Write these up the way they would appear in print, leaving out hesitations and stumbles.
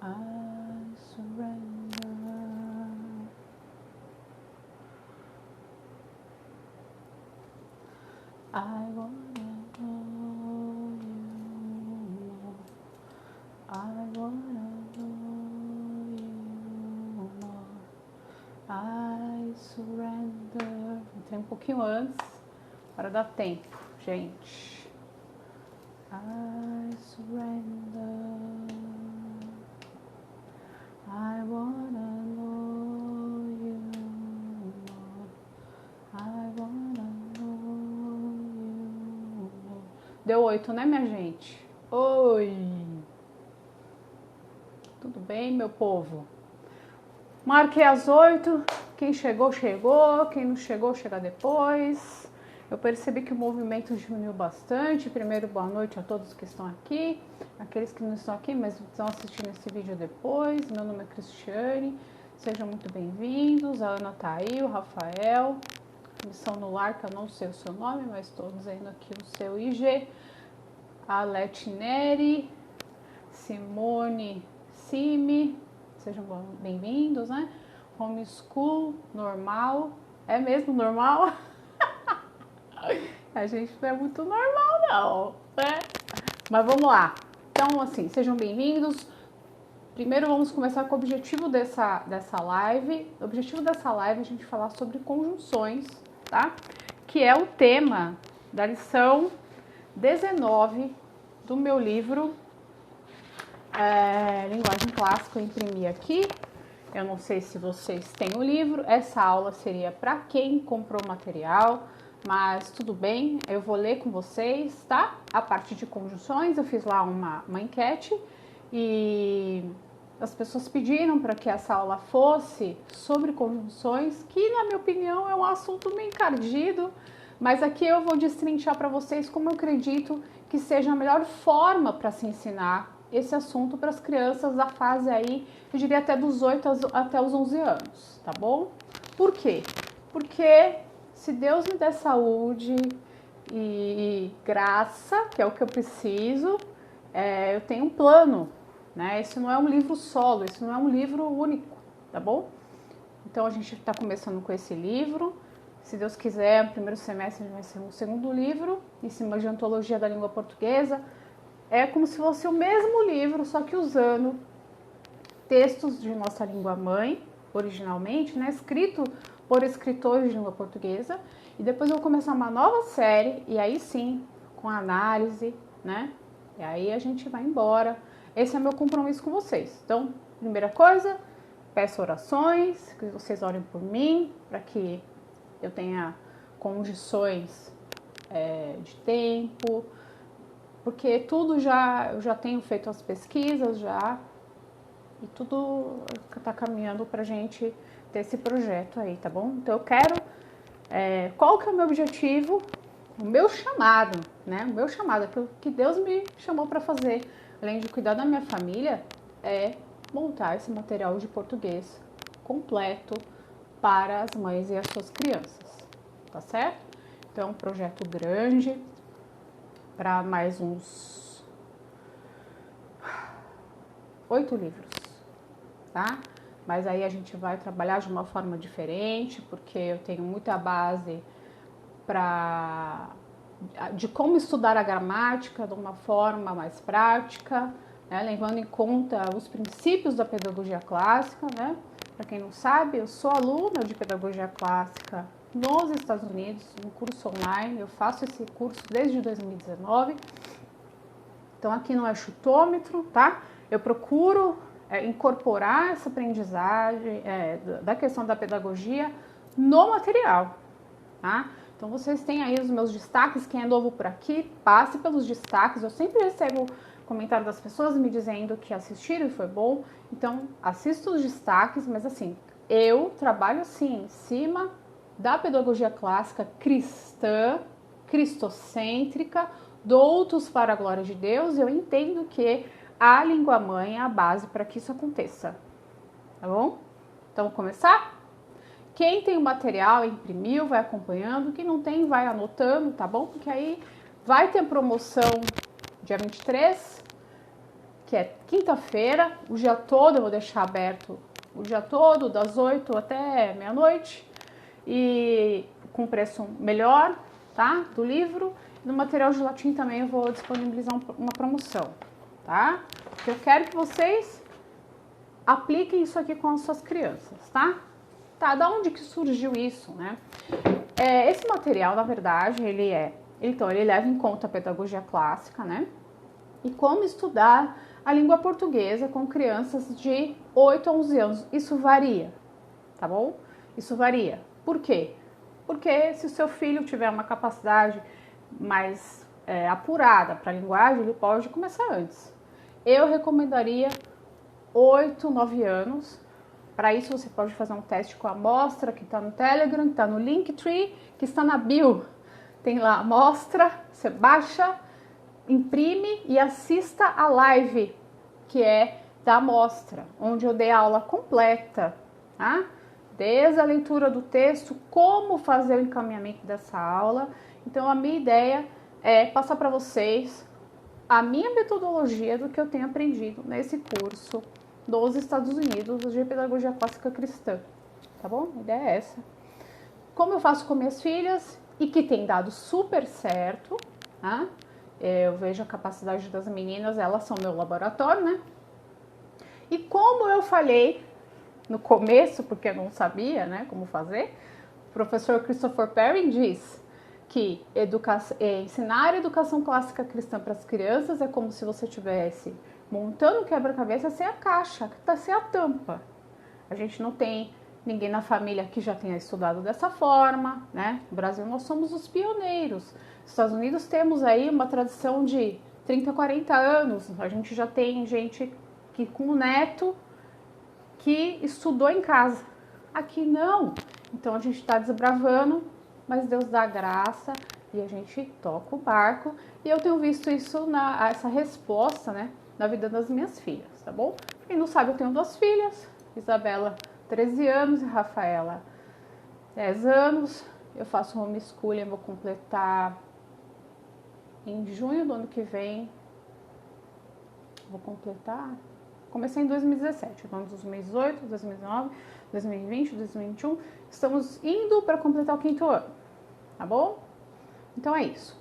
I surrender. I wanna know you more. I wanna know you more. I surrender. Entrei um pouquinho antes para dar tempo, gente. I surrender. I wanna know you more. I wanna know you more. Deu 8, né, minha gente? Oi! Tudo bem, meu povo? Marquei às 8. Quem chegou, chegou. Quem não chegou, chega depois. Eu percebi que o movimento diminuiu bastante. Primeiro, boa noite a todos que estão aqui. Aqueles que não estão aqui, mas estão assistindo esse vídeo depois. Meu nome é Cristiane. Sejam muito bem-vindos. A Ana tá aí, o Rafael. Missão no Lar, que eu não sei o seu nome, mas estou dizendo aqui o seu IG. A Leti Neri. Simone Simi. Sejam bem-vindos, né? Homeschool, normal. É mesmo normal? A gente não é muito normal, não, né? Mas vamos lá. Então, assim, sejam bem-vindos. Primeiro, vamos começar com o objetivo dessa live. O objetivo dessa live é a gente falar sobre conjunções, tá? Que é o tema da lição 19 do meu livro Linguagem Clássica. Eu imprimi aqui. Eu não sei se vocês têm o livro. Essa aula seria para quem comprou o material. Mas tudo bem, eu vou ler com vocês, tá? A parte de conjunções, eu fiz lá uma enquete e as pessoas pediram para que essa aula fosse sobre conjunções, que na minha opinião é um assunto meio encardido, mas aqui eu vou destrinchar para vocês como eu acredito que seja a melhor forma para se ensinar esse assunto para as crianças da fase aí, eu diria até dos 8 até os 11 anos, tá bom? Por quê? Porque se Deus me der saúde e graça, que é o que eu preciso, eu tenho um plano, né? Esse não é um livro solo, esse não é um livro único, tá bom? Então a gente está começando com esse livro. Se Deus quiser, no primeiro semestre vai ser um segundo livro, em cima de antologia da língua portuguesa. É como se fosse o mesmo livro, só que usando textos de nossa língua mãe, originalmente, né? Escrito por escritores de língua portuguesa, e depois eu vou começar uma nova série, e aí sim, com análise, né? E aí a gente vai embora. Esse é meu compromisso com vocês. Então, primeira coisa, peço orações, que vocês orem por mim, para que eu tenha condições de tempo, porque tudo eu já tenho feito as pesquisas já, e tudo está caminhando para a gente ter esse projeto aí, tá bom? Então eu quero, qual que é o meu objetivo, o meu chamado, né? O meu chamado, aquilo que Deus me chamou para fazer, além de cuidar da minha família, é montar esse material de português completo para as mães e as suas crianças, tá certo? Então é um projeto grande, para mais uns 8 livros, tá? Mas aí a gente vai trabalhar de uma forma diferente, porque eu tenho muita base de como estudar a gramática de uma forma mais prática, né? Levando em conta os princípios da pedagogia clássica, né? Para quem não sabe, eu sou aluna de pedagogia clássica nos Estados Unidos, no curso online. Eu faço esse curso desde 2019. Então aqui não é chutômetro, tá? Eu procuro incorporar essa aprendizagem da questão da pedagogia no material, tá? Então vocês têm aí os meus destaques. Quem é novo por aqui, passe pelos destaques. Eu sempre recebo comentário das pessoas me dizendo que assistiram e foi bom. Então assista os destaques, mas assim, eu trabalho assim em cima da pedagogia clássica cristã, cristocêntrica, doutos para a glória de Deus. Eu entendo que a língua mãe é a base para que isso aconteça, tá bom? Então, vamos começar? Quem tem o material, imprimiu, vai acompanhando. Quem não tem, vai anotando, tá bom? Porque aí vai ter promoção dia 23, que é quinta-feira, o dia todo eu vou deixar aberto, o dia todo, das 8 até meia-noite, e com preço melhor, tá? Do livro. No material de latim também eu vou disponibilizar uma promoção, tá? Porque eu quero que vocês apliquem isso aqui com as suas crianças, tá? Tá, da onde que surgiu isso, né? Esse material, na verdade, ele leva em conta a pedagogia clássica, né? E como estudar a língua portuguesa com crianças de 8 a 11 anos. Isso varia, tá bom? Isso varia. Por quê? Porque se o seu filho tiver uma capacidade mais apurada para a linguagem, ele pode começar antes. Eu recomendaria 8, 9 anos. Para isso você pode fazer um teste com a amostra que está no Telegram, que está no Linktree, que está na bio. Tem lá a amostra, você baixa, imprime e assista a live, que é da amostra, onde eu dei a aula completa, tá? Desde a leitura do texto, como fazer o encaminhamento dessa aula. Então a minha ideia é passar para vocês a minha metodologia do que eu tenho aprendido nesse curso dos Estados Unidos de Pedagogia Clássica Cristã, tá bom? A ideia é essa. Como eu faço com minhas filhas e que tem dado super certo, tá? Eu vejo a capacidade das meninas, elas são meu laboratório, né? E como eu falhei no começo, porque eu não sabia, né, como fazer, o professor Christopher Perry diz que ensinar a educação clássica cristã para as crianças é como se você estivesse montando um quebra-cabeça sem a caixa, sem a tampa. A gente não tem ninguém na família que já tenha estudado dessa forma, né? No Brasil nós somos os pioneiros. Nos Estados Unidos temos aí uma tradição de 30, 40 anos. A gente já tem gente que com neto que estudou em casa. Aqui não. Então a gente está desbravando, mas Deus dá graça e a gente toca o barco. E eu tenho visto isso, essa resposta, né, na vida das minhas filhas, tá bom? Quem não sabe, eu tenho 2 filhas, Isabela, 13 anos, e Rafaela, 10 anos. Eu faço homeschooling, vou completar em junho do ano que vem. Comecei em 2017, então 2018, 2019, 2020, 2021. Estamos indo para completar o 5º ano, tá bom? Então é isso.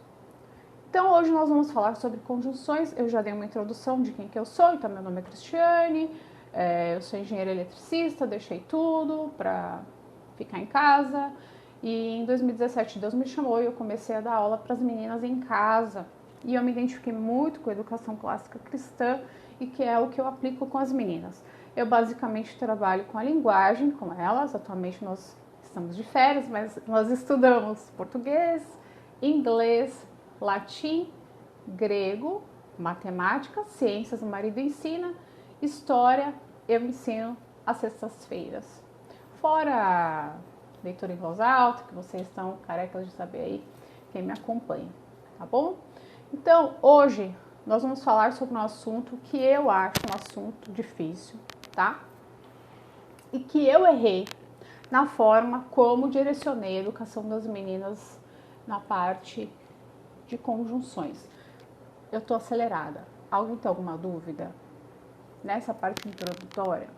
Então hoje nós vamos falar sobre conjunções. Eu já dei uma introdução de quem que eu sou, então meu nome é Cristiane, eu sou engenheira eletricista, deixei tudo para ficar em casa. E em 2017 Deus me chamou e eu comecei a dar aula para as meninas em casa. E eu me identifiquei muito com a educação clássica cristã e que é o que eu aplico com as meninas. Eu basicamente trabalho com a linguagem, com elas. Atualmente nós estamos de férias, mas nós estudamos português, inglês, latim, grego, matemática, ciências, o marido ensina, história, eu ensino às sextas-feiras. Fora leitura em voz alta, que vocês estão carecas de saber aí, quem me acompanha, tá bom? Então, hoje nós vamos falar sobre um assunto que eu acho um assunto difícil, tá? E que eu errei na forma como direcionei a educação das meninas na parte de conjunções. Eu tô acelerada. Alguém tem alguma dúvida nessa parte introdutória?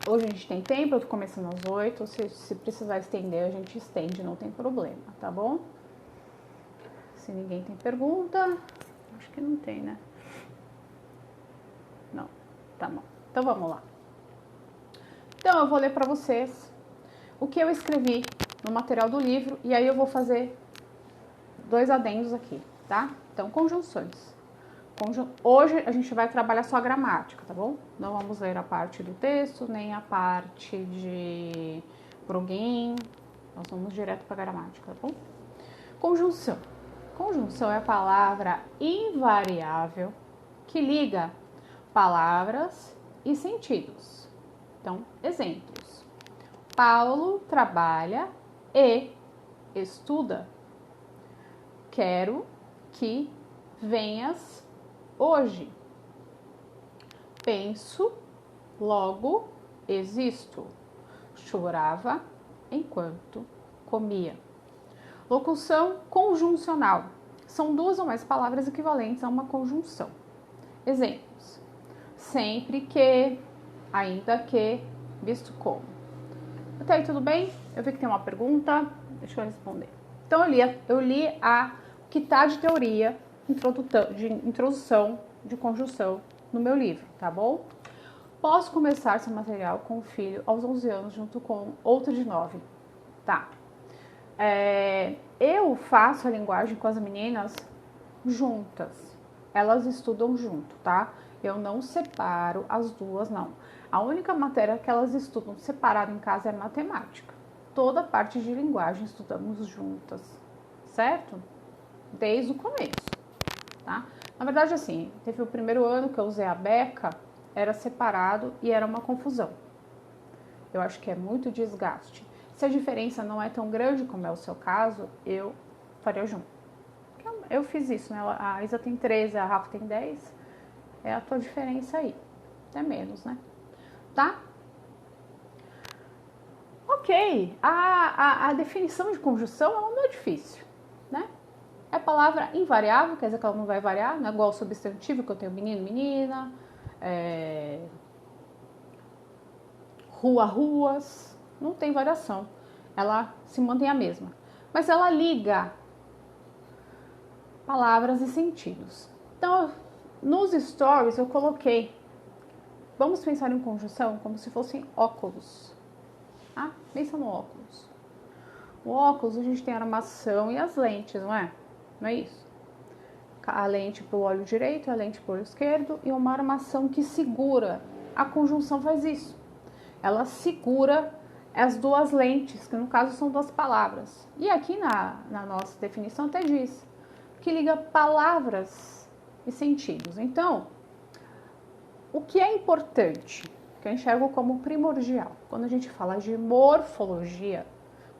Hoje a gente tem tempo, eu tô começando às 8. Se precisar estender, a gente estende, não tem problema, tá bom? Se ninguém tem pergunta, acho que não tem, né? Não, tá bom. Então vamos lá. Então eu vou ler para vocês o que eu escrevi no material do livro e aí eu vou fazer 2 adendos aqui, tá? Então, conjunções. Hoje a gente vai trabalhar só a gramática, tá bom? Não vamos ler a parte do texto, nem a parte de plugin. Nós vamos direto para a gramática, tá bom? Conjunção. Conjunção é a palavra invariável que liga palavras e sentidos. Então, exemplos. Paulo trabalha e estuda. Quero que venhas hoje. Penso, logo existo. Chorava enquanto comia. Locução conjuncional. São 2 ou mais palavras equivalentes a uma conjunção. Exemplos. Sempre que, ainda que, visto como. Até aí tudo bem? Eu vi que tem uma pergunta, deixa eu responder. Então eu li a que está de teoria, de introdução de conjunção no meu livro, tá bom? Posso começar seu material com o filho aos 11 anos junto com outro de 9, tá? Eu faço a linguagem com as meninas juntas, elas estudam junto, tá? Eu não separo as duas, não. A única matéria que elas estudam separado em casa é matemática. Toda a parte de linguagem estudamos juntas, certo? Desde o começo, tá? Na verdade, assim, teve o primeiro ano que eu usei a beca, era separado e era uma confusão. Eu acho que é muito desgaste. Se a diferença não é tão grande como é o seu caso, eu faria junto. Eu fiz isso, né? A Isa tem 13, a Rafa tem 10. É a tua diferença aí. Até menos, né? Tá? Ok. A definição de conjunção ela não é difícil, né? É palavra invariável, quer dizer que ela não vai variar, não é igual ao substantivo que eu tenho menino, menina, rua, ruas. Não tem variação. Ela se mantém a mesma. Mas ela liga palavras e sentidos. Então, nos stories eu coloquei, vamos pensar em conjunção como se fossem óculos. Ah, pensa no óculos. O óculos a gente tem a armação e as lentes, não é? Não é isso? A lente para o olho direito, a lente para o olho esquerdo e uma armação que segura. A conjunção faz isso. Ela segura as duas lentes, que no caso são duas palavras. E aqui na nossa definição até diz que liga palavras e sentidos. Então, o que é importante, que eu enxergo como primordial, quando a gente fala de morfologia,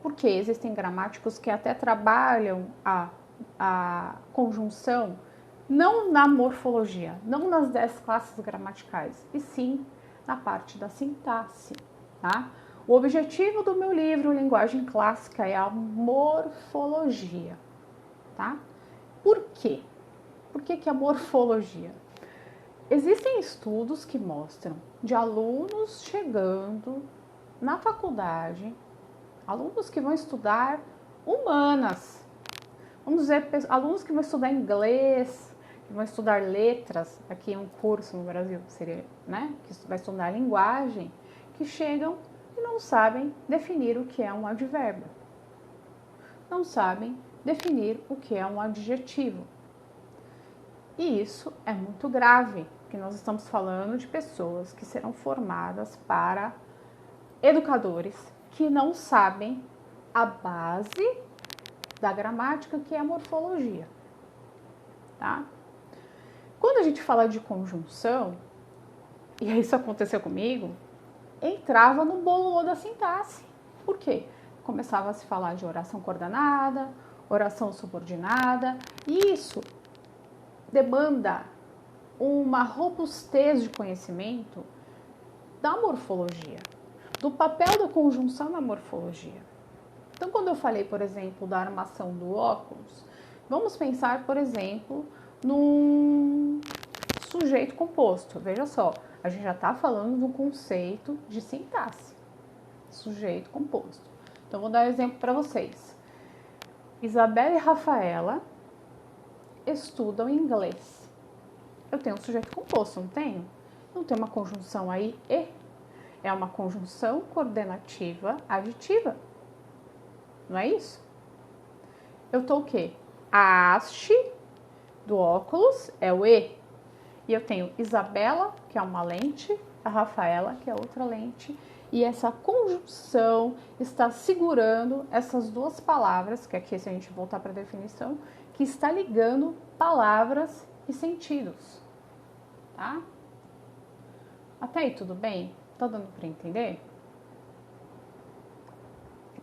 porque existem gramáticos que até trabalham a conjunção, não na morfologia, não nas 10 classes gramaticais, e sim na parte da sintaxe, tá? O objetivo do meu livro, Linguagem Clássica, é a morfologia, tá? Por quê? Por que a morfologia? Existem estudos que mostram de alunos chegando na faculdade, alunos que vão estudar humanas, vamos dizer, alunos que vão estudar inglês, que vão estudar letras, aqui é um curso no Brasil, seria, né, que vai estudar linguagem, que chegam e não sabem definir o que é um advérbio, não sabem definir o que é um adjetivo. E isso é muito grave, porque nós estamos falando de pessoas que serão formadas para educadores que não sabem a base da gramática, que é a morfologia, tá? Quando a gente fala de conjunção, e isso aconteceu comigo, entrava no bololô da sintaxe. Por quê? Começava a se falar de oração coordenada, oração subordinada, e isso demanda uma robustez de conhecimento da morfologia, do papel da conjunção na morfologia. Então, quando eu falei, por exemplo, da armação do óculos, vamos pensar, por exemplo, num sujeito composto. Veja só, a gente já está falando do conceito de sintaxe, sujeito composto. Então, vou dar um exemplo para vocês. Isabela e Rafaela estudam inglês. Eu tenho um sujeito composto, não tenho? Não tem uma conjunção aí e? É uma conjunção coordenativa aditiva. Não é isso? Eu estou o quê? A haste do óculos é o E. E eu tenho Isabela, que é uma lente, a Rafaela, que é outra lente. E essa conjunção está segurando essas duas palavras, que aqui, se a gente voltar para a definição, que está ligando palavras e sentidos. Tá? Até aí tudo bem? Tá dando para entender?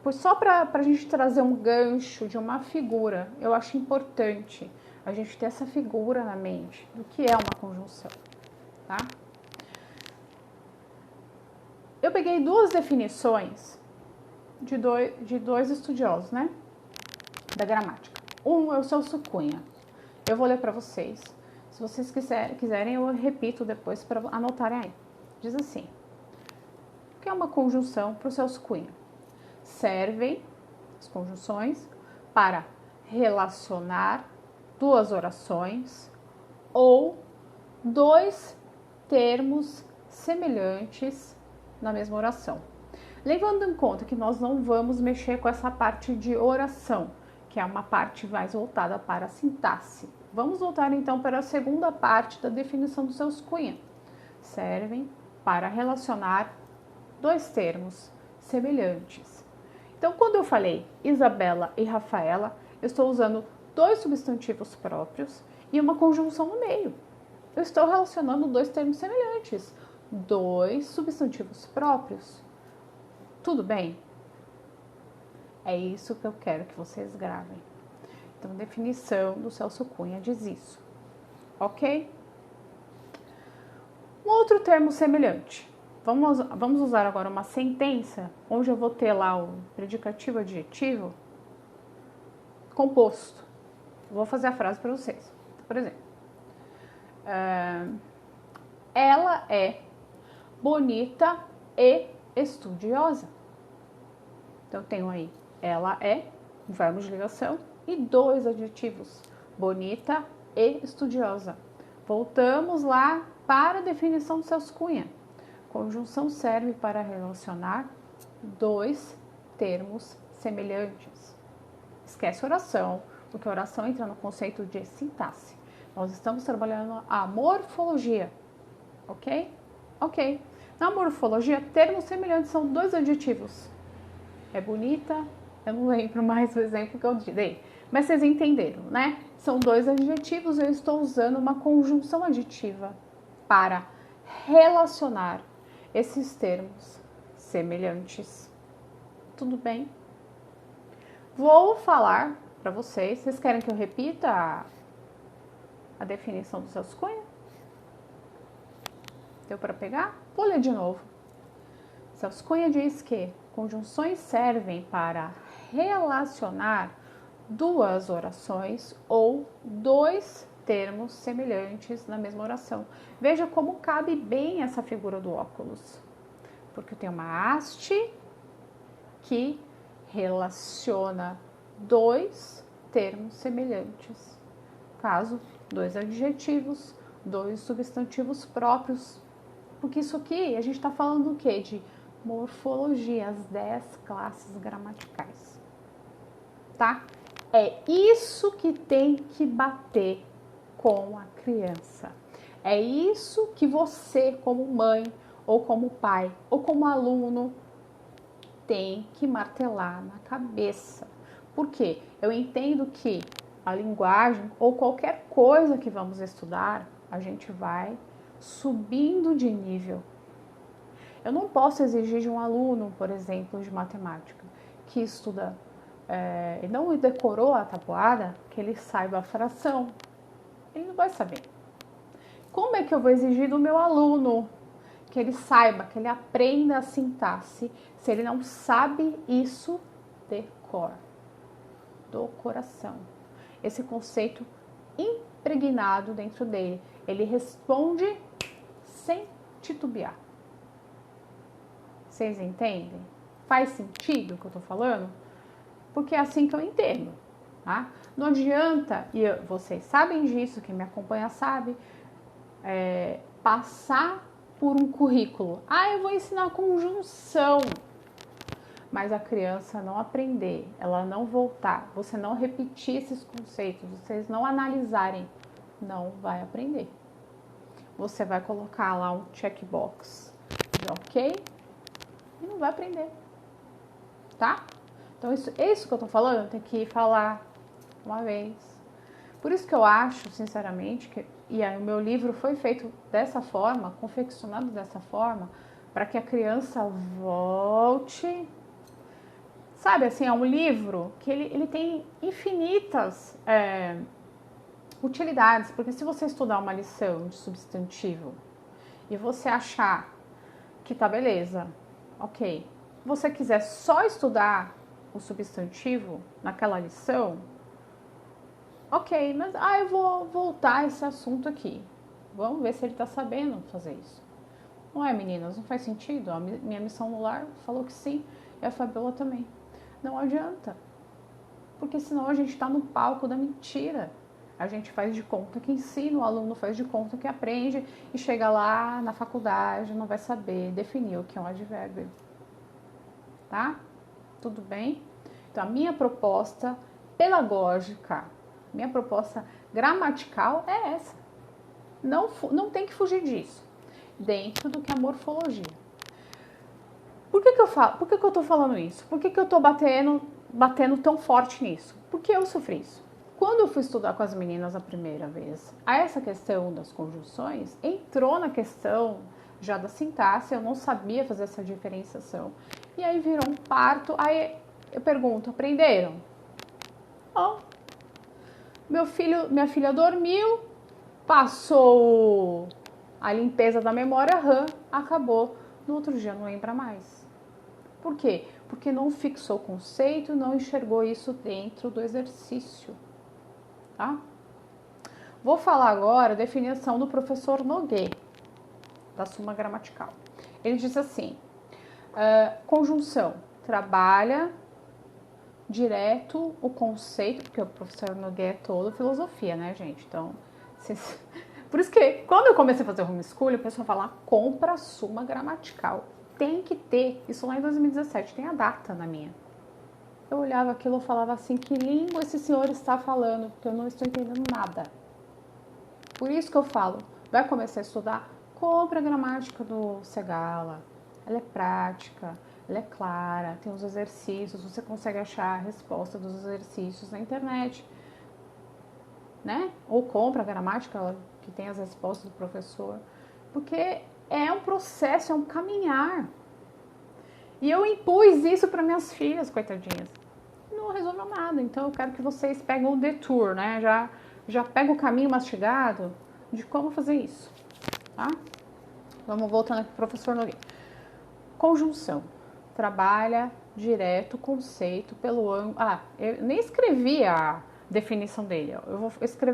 Pois só para a gente trazer um gancho de uma figura, eu acho importante a gente ter essa figura na mente do que é uma conjunção, tá? Eu peguei duas definições de dois estudiosos, né, da gramática. Um é o Celso Cunha. Eu vou ler para vocês. Se vocês quiserem, eu repito depois para anotarem aí. Diz assim, que é uma conjunção para o Celso Cunha. Servem, as conjunções, para relacionar duas orações ou dois termos semelhantes na mesma oração. Levando em conta que nós não vamos mexer com essa parte de oração, que é uma parte mais voltada para a sintaxe. Vamos voltar então para a segunda parte da definição do Celso Cunha. Servem para relacionar dois termos semelhantes. Então, quando eu falei Isabela e Rafaela, eu estou usando dois substantivos próprios e uma conjunção no meio. Eu estou relacionando dois termos semelhantes, dois substantivos próprios. Tudo bem? É isso que eu quero que vocês gravem. Então, a definição do Celso Cunha diz isso. Ok? Um outro termo semelhante. Vamos usar agora uma sentença, onde eu vou ter lá o predicativo adjetivo composto. Vou fazer a frase para vocês. Por exemplo, ela é bonita e estudiosa. Então, eu tenho aí, ela é, um verbo de ligação, e dois adjetivos, bonita e estudiosa. Voltamos lá para a definição do Celso Cunha. Conjunção serve para relacionar dois termos semelhantes. Esquece oração, porque a oração entra no conceito de sintaxe. Nós estamos trabalhando a morfologia, ok? Ok. Na morfologia, termos semelhantes são dois adjetivos. É bonita, eu não lembro mais o exemplo que eu dei, mas vocês entenderam, né? São dois adjetivos, eu estou usando uma conjunção aditiva para relacionar esses termos semelhantes. Tudo bem? Vou falar para vocês. Vocês querem que eu repita a definição do Celso Cunha? Deu para pegar? Vou ler de novo. Celso Cunha diz que conjunções servem para relacionar duas orações ou dois termos semelhantes na mesma oração. Veja como cabe bem essa figura do óculos. Porque eu tenho uma haste que relaciona dois termos semelhantes. Caso, dois adjetivos, dois substantivos próprios. Porque isso aqui, a gente está falando do quê? De morfologia, as 10 classes gramaticais. Tá? É isso que tem que bater com a criança. É isso que você, como mãe, ou como pai, ou como aluno, tem que martelar na cabeça. Por quê? Eu entendo que a linguagem, ou qualquer coisa que vamos estudar, a gente vai subindo de nível. Eu não posso exigir de um aluno, por exemplo, de matemática, que estuda e não decorou a tabuada, que ele saiba a fração. Ele não vai saber. Como é que eu vou exigir do meu aluno que ele saiba, que ele aprenda a sintaxe, se ele não sabe isso de cor, do coração? Esse conceito impregnado dentro dele. Ele responde sem titubear. Vocês entendem? Faz sentido o que eu tô falando? Porque é assim que eu entendo, tá? Não adianta, e vocês sabem disso, quem me acompanha sabe, passar por um currículo. Eu vou ensinar conjunção. Mas a criança não aprender, ela não voltar, você não repetir esses conceitos, vocês não analisarem, não vai aprender. Você vai colocar lá um checkbox de ok e não vai aprender, tá? Então, isso que eu tô falando, tem que falar uma vez. Por isso que eu acho, sinceramente, o meu livro foi feito dessa forma, confeccionado dessa forma, para que a criança volte. Sabe, assim, é um livro que ele tem infinitas utilidades, porque se você estudar uma lição de substantivo e você achar que tá beleza, ok, você quiser só estudar o substantivo naquela lição, Ok, mas eu vou voltar a esse assunto aqui. Vamos ver se ele está sabendo fazer isso. Não é, meninas? Não faz sentido? A minha missão no lar falou que sim, e a Fabiola também. Não adianta, porque senão a gente está no palco da mentira. A gente faz de conta que ensina, o aluno faz de conta que aprende e chega lá na faculdade, não vai saber definir o que é um advérbio. Tá? Tudo bem? Então, a minha proposta pedagógica, minha proposta gramatical é essa. Não tem que fugir disso, dentro do que é a morfologia. Por que eu estou falando isso? Por que eu estou batendo tão forte nisso? Porque eu sofri isso. Quando eu fui estudar com as meninas a primeira vez, essa questão das conjunções entrou na questão já da sintaxe, eu não sabia fazer essa diferenciação. E aí virou um parto. Aí eu pergunto, aprenderam? Não. Minha filha dormiu, passou a limpeza da memória RAM, acabou. No outro dia não lembra mais. Por quê? Porque não fixou o conceito, não enxergou isso dentro do exercício. Tá? Vou falar agora a definição do professor Noguet, da Suma Gramatical. Ele diz assim, conjunção, trabalha direto o conceito, porque o professor Noguet é todo filosofia, né, gente? Então, por isso que quando eu comecei a fazer homeschooling, o pessoal fala, compra a Suma Gramatical. Tem que ter, isso lá em 2017, tem a data na minha. Eu olhava aquilo e falava assim, que língua esse senhor está falando, porque eu não estou entendendo nada. Por isso que eu falo, vai começar a estudar, compra a gramática do Segala. Ela é prática, ela é clara, tem os exercícios, você consegue achar a resposta dos exercícios na internet, né? Ou compra a gramática que tem as respostas do professor, porque é um processo, é um caminhar. E eu impus isso para minhas filhas, coitadinhas. Não resolveu nada, então eu quero que vocês peguem o detour, né? Já pega o caminho mastigado de como fazer isso, tá? Vamos voltando aqui pro professor Nogueira. Conjunção. Trabalha direto o conceito pelo ângulo... eu nem escrevi a definição dele. Ó.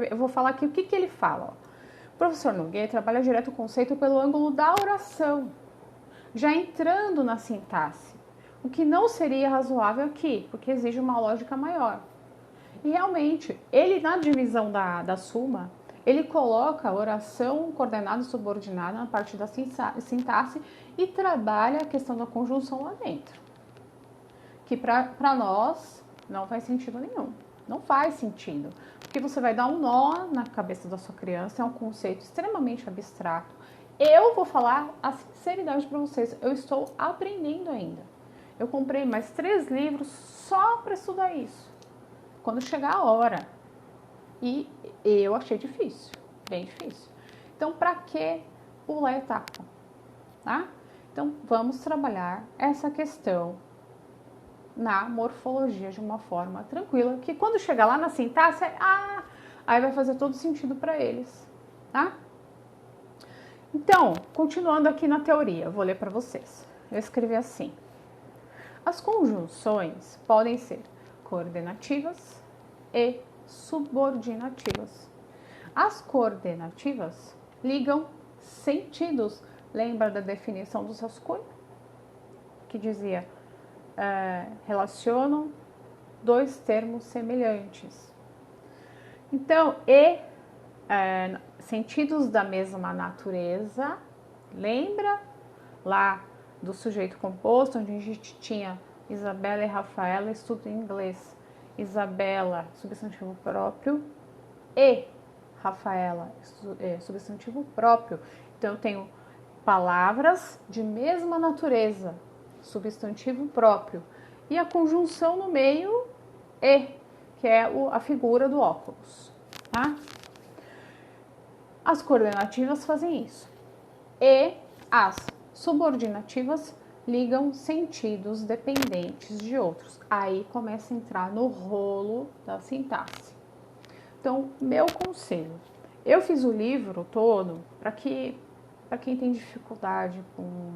Eu vou falar aqui o que ele fala. Ó. O professor Nogueira trabalha direto o conceito pelo ângulo da oração, já entrando na sintaxe. O que não seria razoável aqui, porque exige uma lógica maior. E realmente, ele na divisão da suma, ele coloca a oração coordenada e subordinada na parte da sintaxe e trabalha a questão da conjunção lá dentro. Que para nós não faz sentido nenhum. Não faz sentido. Porque você vai dar um nó na cabeça da sua criança, é um conceito extremamente abstrato. Eu vou falar a sinceridade para vocês, eu estou aprendendo ainda. Eu comprei mais 3 livros só para estudar isso. Quando chegar a hora. E eu achei difícil, bem difícil. Então, para que pular a etapa? Tá? Então, vamos trabalhar essa questão na morfologia de uma forma tranquila, que quando chegar lá na sintaxe, aí vai fazer todo sentido para eles, tá? Então, continuando aqui na teoria, eu vou ler para vocês. Eu escrevi assim. As conjunções podem ser coordenativas e subordinativas. As coordenativas ligam sentidos. Lembra da definição do Rascunho? Que dizia, relacionam 2 termos semelhantes. Então, sentidos da mesma natureza, lembra lá do sujeito composto, onde a gente tinha Isabela e Rafaela, estudo em inglês. Isabela, substantivo próprio, e Rafaela, substantivo próprio. Então, eu tenho palavras de mesma natureza, substantivo próprio. E a conjunção no meio, que é a figura do óculos. Tá? As coordenativas fazem isso. E as subordinativas ligam sentidos dependentes de outros. Aí começa a entrar no rolo da sintaxe. Então, meu conselho. Eu fiz o livro todo para quem tem dificuldade com...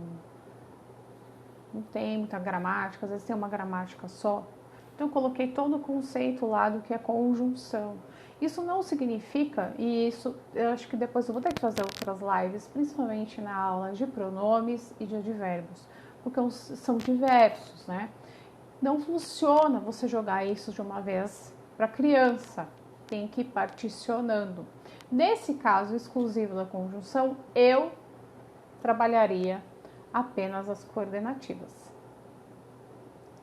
Não tem muita gramática, às vezes tem uma gramática só. Então, eu coloquei todo o conceito lá do que é conjunção. Isso não significa, e isso eu acho que depois eu vou ter que fazer outras lives, principalmente na aula de pronomes e de advérbios, porque são diversos, né? Não funciona você jogar isso de uma vez para criança, tem que ir particionando. Nesse caso exclusivo da conjunção, eu trabalharia apenas as coordenativas.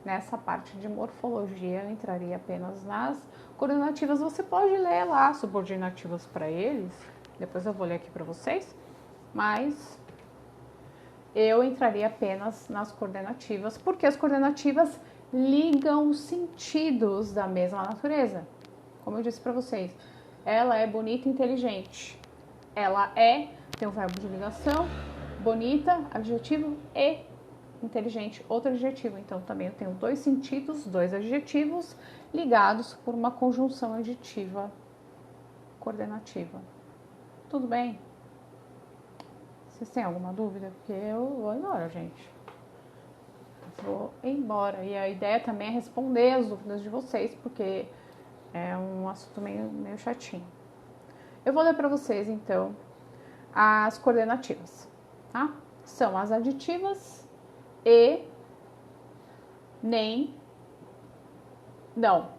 Nessa parte de morfologia, eu entraria apenas nas coordenativas. Você pode ler lá subordinativas para eles, depois eu vou ler aqui para vocês, mas eu entraria apenas nas coordenativas, porque as coordenativas ligam os sentidos da mesma natureza. Como eu disse para vocês, ela é bonita e inteligente. Ela tem um verbo de ligação, bonita, adjetivo, e inteligente, outro adjetivo. Então, também eu tenho dois sentidos, dois adjetivos ligados por uma conjunção aditiva coordenativa. Tudo bem? Vocês têm alguma dúvida? Porque eu vou embora, gente. Vou embora. E a ideia também é responder as dúvidas de vocês, porque é um assunto meio chatinho. Eu vou ler para vocês, então, as coordenativas, tá? São as aditivas e, nem, não.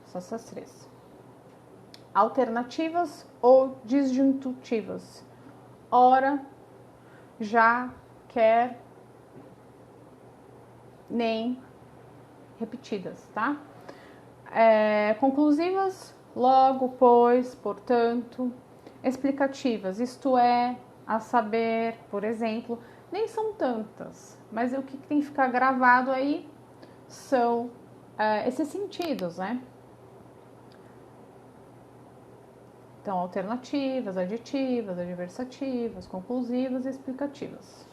São essas três. Alternativas ou disjuntivas. Ora, já, quer, nem, repetidas, tá? Conclusivas, logo, pois, portanto. Explicativas, isto é, a saber, por exemplo. Nem são tantas, mas o que tem que ficar gravado aí são esses sentidos, né? Então, alternativas, aditivas, adversativas, conclusivas e explicativas.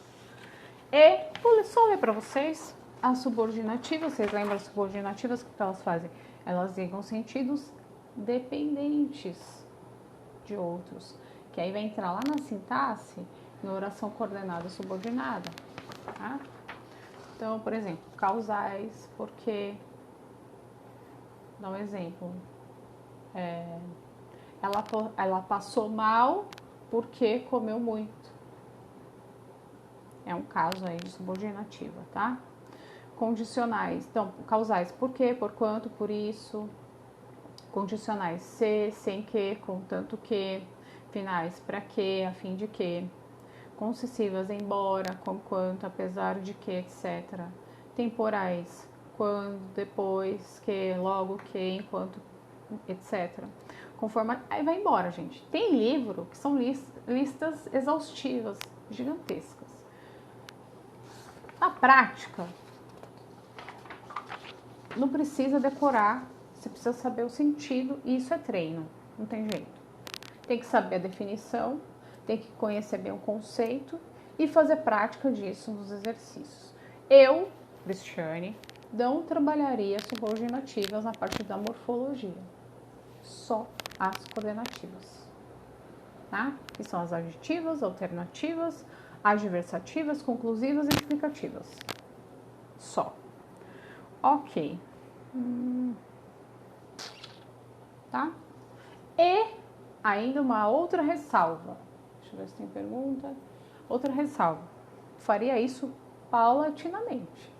E vou só ler para vocês as subordinativas. Vocês lembram as subordinativas? O que elas fazem? Elas ligam sentidos dependentes de outros, que aí vai entrar lá na sintaxe, na oração coordenada subordinada. Tá? Então, por exemplo, causais, porque, dá um exemplo, ela passou mal porque comeu muito. É um caso aí de subordinativa, tá? Condicionais, então, causais, por quê, por quanto, por isso. Condicionais, se, sem que, contanto que. Finais, para que, a fim de que. Concessivas, embora, com quanto, apesar de que, etc. Temporais, quando, depois, que, logo que, enquanto, etc. Conforme. Aí vai embora, gente. Tem livro que são listas exaustivas, gigantescas. Na prática, não precisa decorar, você precisa saber o sentido, e isso é treino, não tem jeito. Tem que saber a definição, tem que conhecer bem o conceito e fazer prática disso nos exercícios. Eu, Cristiane, não trabalharia subordinativas na parte da morfologia, só as coordenativas, tá? Que são as adjetivas, alternativas, adversativas, conclusivas e explicativas. Só. Ok. Tá? E ainda uma outra ressalva. Deixa eu ver se tem pergunta. Outra ressalva. Faria isso paulatinamente,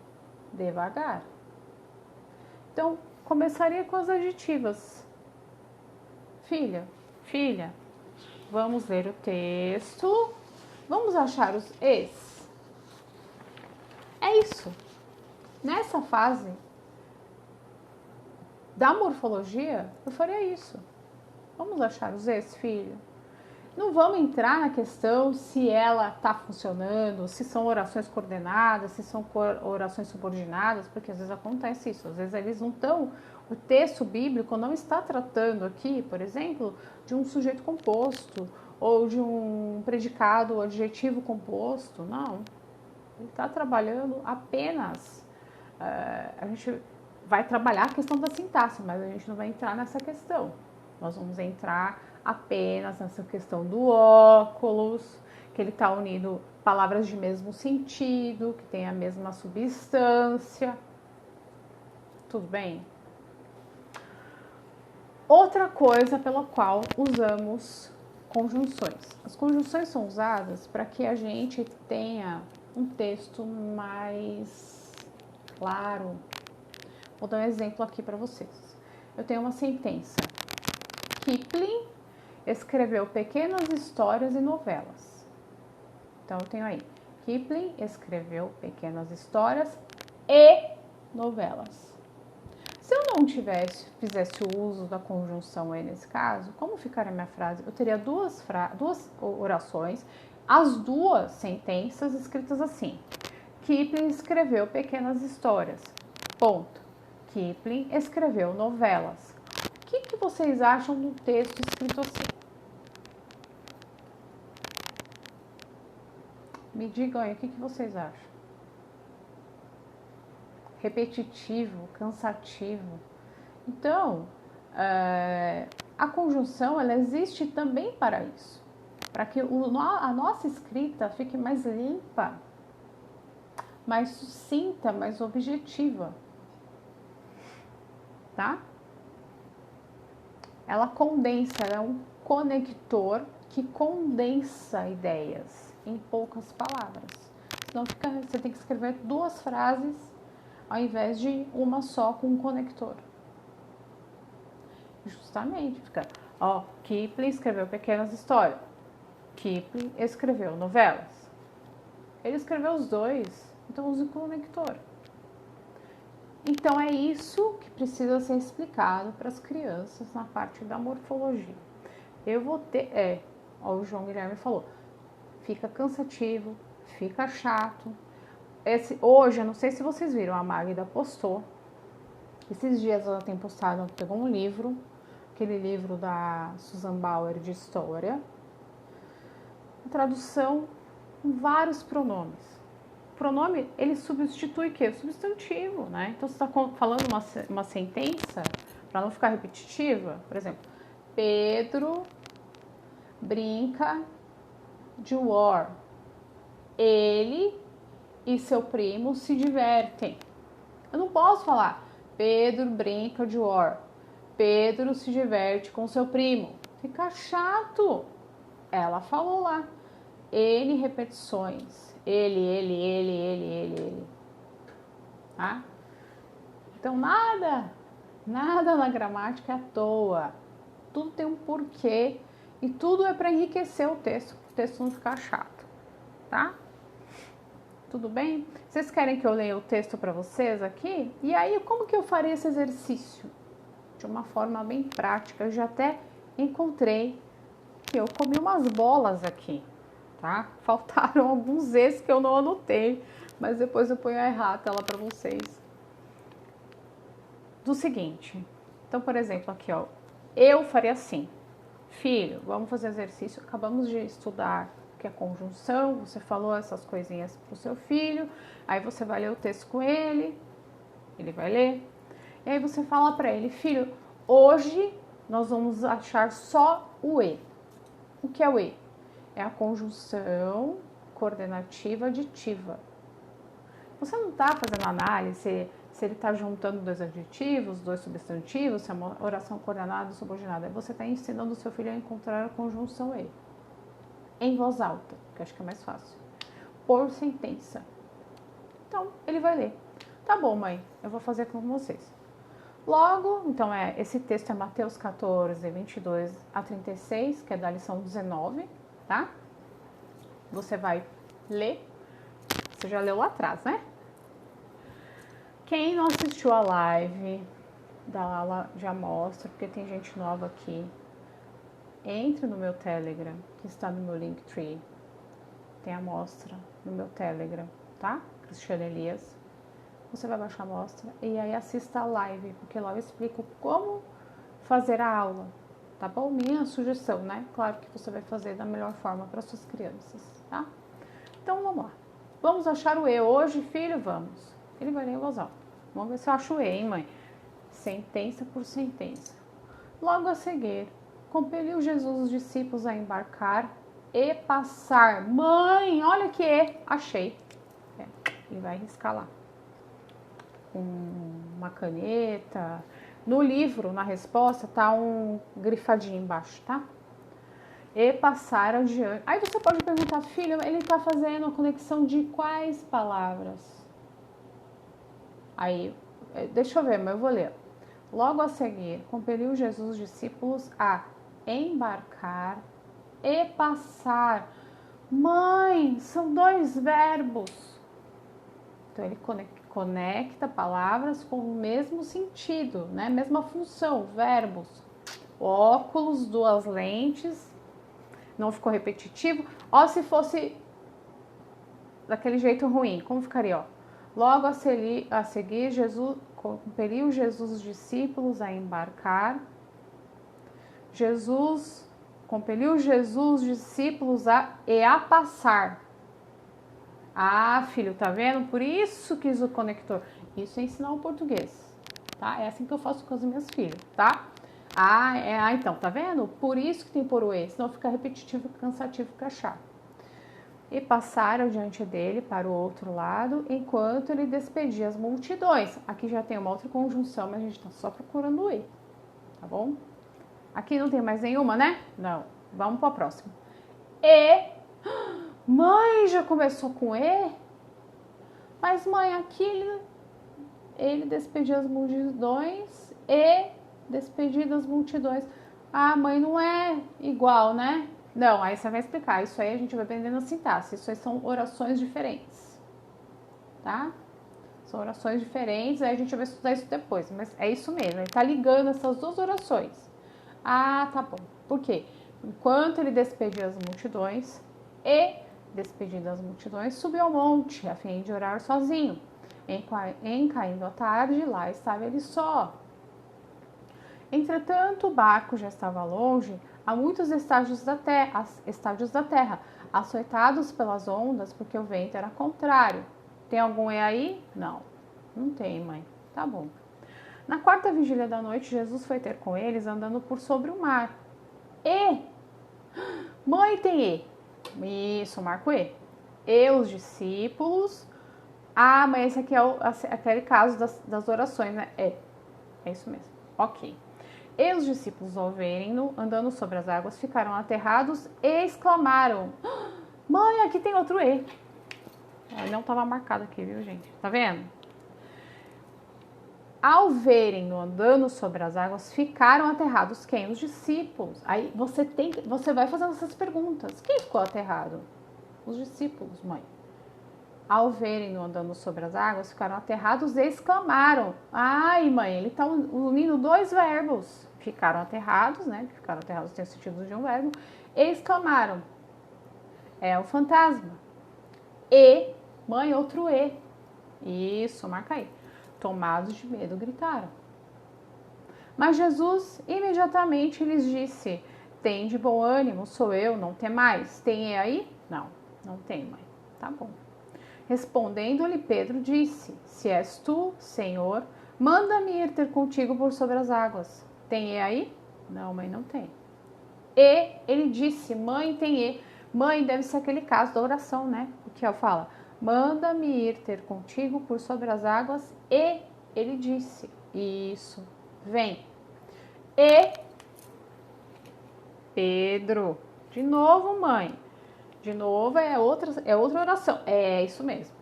devagar. Então, começaria com as adjetivas. Filha, vamos ler o texto. Vamos achar os es. É isso. Nessa fase da morfologia, eu faria isso. Vamos achar os es, filho. Não vamos entrar na questão se ela está funcionando, se são orações coordenadas, se são orações subordinadas, porque às vezes acontece isso. Às vezes eles não estão... O texto bíblico não está tratando aqui, por exemplo, de um sujeito composto ou de um predicado ou adjetivo composto. Não. Ele está trabalhando apenas... a gente vai trabalhar a questão da sintaxe, mas a gente não vai entrar nessa questão. Nós vamos entrar apenas nessa questão do óculos, que ele está unindo palavras de mesmo sentido, que tem a mesma substância. Tudo bem? Outra coisa pela qual usamos conjunções. As conjunções são usadas para que a gente tenha um texto mais claro. Vou dar um exemplo aqui para vocês. Eu tenho uma sentença. Kipling escreveu pequenas histórias e novelas. Então, eu tenho aí. Kipling escreveu pequenas histórias e novelas. Se eu não fizesse o uso da conjunção e nesse caso, como ficaria a minha frase? Eu teria duas orações, as duas sentenças escritas assim. Kipling escreveu pequenas histórias. Ponto. Kipling escreveu novelas. O que vocês acham do texto escrito assim? Me digam aí, o que vocês acham? Repetitivo, cansativo. Então, a conjunção ela existe também para isso, para que a nossa escrita fique mais limpa, mais sucinta, mais objetiva, tá? Ela condensa, ela é um conector que condensa ideias em poucas palavras. Senão você tem que escrever duas frases ao invés de uma só com um conector. Justamente, fica, Kipling escreveu pequenas histórias. Kipling escreveu novelas. Ele escreveu os dois, então use o conector. Então é isso que precisa ser explicado para as crianças na parte da morfologia. Eu vou ter, o João Guilherme falou, fica cansativo, fica chato. Hoje, eu não sei se vocês viram, a Magda postou. Esses dias ela tem postado, ela pegou um livro, aquele livro da Susan Bauer de história, tradução com vários pronomes. O pronome, ele substitui o quê? O substantivo, né? Então, você está falando uma sentença, para não ficar repetitiva, por exemplo, Pedro brinca de war. Ele e seu primo se divertem. Eu não posso falar Pedro brinca de war. Pedro se diverte com seu primo. Fica chato. Ela falou lá. N repetições. Ele. Tá? Então, nada na gramática é à toa. Tudo tem um porquê e tudo é para enriquecer o texto não ficar chato, tá? Tudo bem? Vocês querem que eu leia o texto para vocês aqui? E aí, como que eu faria esse exercício? De uma forma bem prática. Eu já até encontrei que eu comi umas bolas aqui, tá? Faltaram alguns Z's que eu não anotei, mas depois eu ponho a errata lá para vocês. Do seguinte, então, por exemplo, aqui, eu faria assim. Filho, vamos fazer exercício. Acabamos de estudar o que é conjunção. Você falou essas coisinhas para o seu filho. Aí você vai ler o texto com ele. Ele vai ler. E aí você fala para ele, filho, hoje nós vamos achar só o E. O que é o E? É a conjunção coordenativa aditiva. Você não está fazendo análise se ele está juntando dois adjetivos, dois substantivos, se é uma oração coordenada ou subordinada. Você está ensinando o seu filho a encontrar a conjunção E. Em voz alta, que eu acho que é mais fácil. Por sentença. Então, ele vai ler. Tá bom, mãe, eu vou fazer com vocês. Logo, então, esse texto é Mateus 14, 22 a 36, que é da lição 19, tá? Você vai ler. Você já leu lá atrás, né? Quem não assistiu a live da aula de amostra, porque tem gente nova aqui, entre no meu Telegram, que está no meu Linktree. Tem amostra no meu Telegram, tá? Cristiane Elias. Você vai baixar a amostra e aí assista a live, porque lá eu explico como fazer a aula, tá bom? Minha sugestão, né? Claro que você vai fazer da melhor forma para suas crianças, tá? Então, vamos lá. Vamos achar o E hoje, filho? Vamos. Ele vai ler em voz alta. Vamos ver se eu acho o E, hein, mãe? Sentença por sentença. Logo a seguir, compeliu Jesus os discípulos a embarcar e passar. Mãe, olha que E. Achei. Ele vai riscar lá. Com uma caneta, No livro, na resposta, tá um grifadinho embaixo, tá? E passar adiante. Aí você pode perguntar, filho, ele está fazendo a conexão de quais palavras? Aí, deixa eu ver, mas eu vou ler. Logo a seguir, compeliu Jesus os discípulos a embarcar e passar. Mãe, são dois verbos. Então ele conecta palavras com o mesmo sentido, né? Mesma função, verbos. Óculos, duas lentes. Não ficou repetitivo. Ó, se fosse daquele jeito ruim, como ficaria? Ó? Logo a seguir, Jesus compeliu os discípulos a embarcar. Compeliu Jesus os discípulos a passar. Ah, filho, tá vendo? Por isso quis o conector. Isso é ensinar o português, tá? É assim que eu faço com as minhas filhas, tá? Então, tá vendo? Por isso que tem por o e, senão fica repetitivo, cansativo, fica chato. E passaram diante dele para o outro lado, enquanto ele despedia as multidões. Aqui já tem uma outra conjunção, mas a gente tá só procurando o e, tá bom? Aqui não tem mais nenhuma, né? Não. Vamos para a próxima. E... Mãe, já começou com e? Mas mãe, aqui ele despediu as multidões e despedido as multidões. Ah, mãe, não é igual, né? Não, aí você vai explicar. Isso aí a gente vai aprendendo a sintaxe. Isso aí são orações diferentes, tá? São orações diferentes, aí a gente vai estudar isso depois. Mas é isso mesmo, ele tá ligando essas duas orações. Ah, tá bom. Por quê? Enquanto ele despedia as multidões e despedindo as multidões, subiu ao monte a fim de orar sozinho. Em caindo a tarde, lá estava ele só. Entretanto, o barco já estava longe, a muitos estádios da terra, açoitados pelas ondas, porque o vento era contrário. Tem algum e aí? Não, não tem, mãe. Tá bom. Na quarta vigília da noite, Jesus foi ter com eles andando por sobre o mar. E, mãe, tem e. Isso, marco e. E os discípulos. Ah, mas esse aqui é aquele caso das orações, né? É isso mesmo. Ok. E os discípulos, ao verem-no andando sobre as águas, ficaram aterrados e exclamaram: Mãe, aqui tem outro e. Não estava marcado aqui, viu, gente? Tá vendo? Ao verem-no andando sobre as águas, ficaram aterrados. Quem? Os discípulos. Aí você vai fazendo essas perguntas. Quem ficou aterrado? Os discípulos, mãe. Ao verem-no andando sobre as águas, ficaram aterrados e exclamaram: Ai, mãe, ele está unindo dois verbos. Ficaram aterrados, né? Ficaram aterrados tem o sentido de um verbo. E exclamaram: É o fantasma. E, mãe, outro e. Isso, marca aí. Tomados de medo, gritaram. Mas Jesus imediatamente lhes disse: Tem de bom ânimo, sou eu, não temais. Tem e aí? Não, não tem, mãe. Tá bom. Respondendo-lhe, Pedro disse: Se és tu, Senhor, manda-me ir ter contigo por sobre as águas. Tem e aí? Não, mãe, não tem. E ele disse: Mãe, tem e. Mãe, deve ser aquele caso da oração, né? O que ela fala: Manda-me ir ter contigo por sobre as águas. E ele disse: Isso, vem. E Pedro, de novo, mãe. De novo é outra oração. É isso mesmo.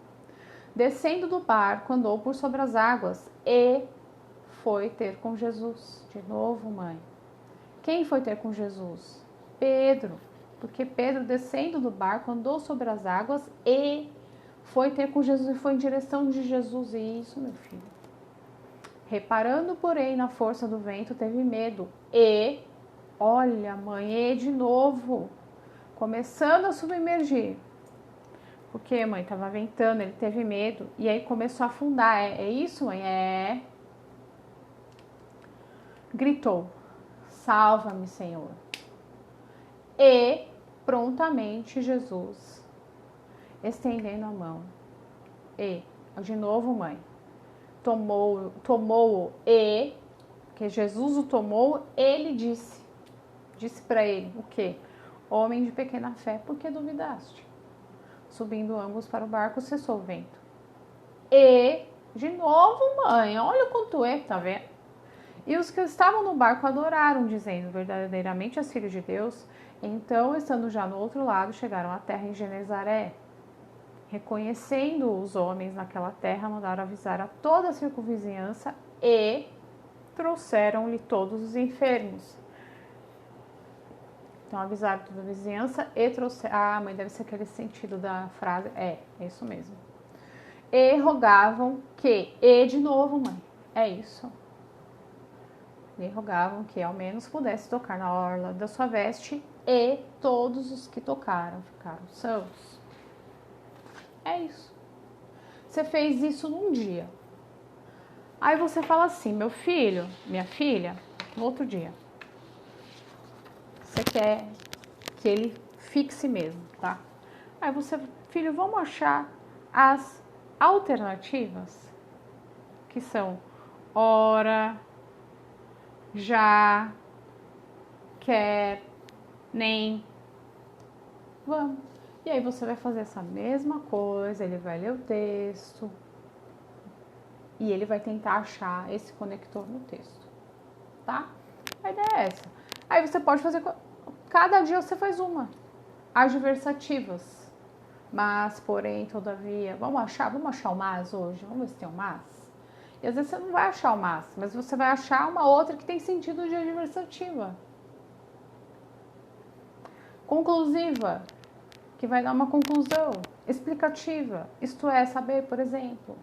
Descendo do barco, andou por sobre as águas e foi ter com Jesus. De novo, mãe. Quem foi ter com Jesus? Pedro. Porque Pedro, descendo do barco, andou sobre as águas e foi ter com Jesus e foi em direção de Jesus. Isso, meu filho. Reparando, porém, na força do vento, teve medo. E, olha, mãe, e de novo, começando a submergir. Porque, mãe, estava ventando, ele teve medo. E aí começou a afundar. É isso, mãe? É. Gritou: Salva-me, Senhor. E, prontamente, Jesus, estendendo a mão. E, de novo, mãe. Tomou-o e, que Jesus o tomou, ele disse para ele, o quê? Homem de pequena fé, por que duvidaste? Subindo ambos para o barco, cessou o vento. E, de novo, mãe, olha o quanto é, tá vendo? E os que estavam no barco adoraram, dizendo: verdadeiramente és filho de Deus. Então, estando já no outro lado, chegaram à terra em Genezaré. Reconhecendo os homens naquela terra, mandaram avisar a toda a circunvizinhança e trouxeram-lhe todos os enfermos. Então, avisaram toda a vizinhança e trouxeram... Ah, mãe, deve ser aquele sentido da frase. É isso mesmo. E rogavam que... E de novo, mãe. É isso. E rogavam que ao menos pudesse tocar na orla da sua veste, e todos os que tocaram ficaram sãos. É isso. Você fez isso num dia. Aí você fala assim: meu filho, minha filha, no outro dia, você quer que ele fixe mesmo, tá? Aí você, filho, vamos achar as alternativas, que são ora, já, quer, nem, vamos. E aí você vai fazer essa mesma coisa, ele vai ler o texto e ele vai tentar achar esse conector no texto, tá? A ideia é essa. Aí você pode fazer, cada dia você faz uma, adversativas. Mas, porém, todavia, vamos achar o mas hoje? Vamos ver se tem um mas? E às vezes você não vai achar o mas você vai achar uma outra que tem sentido de adversativa. Conclusiva, que vai dar uma conclusão. Explicativa, isto é, saber, por exemplo.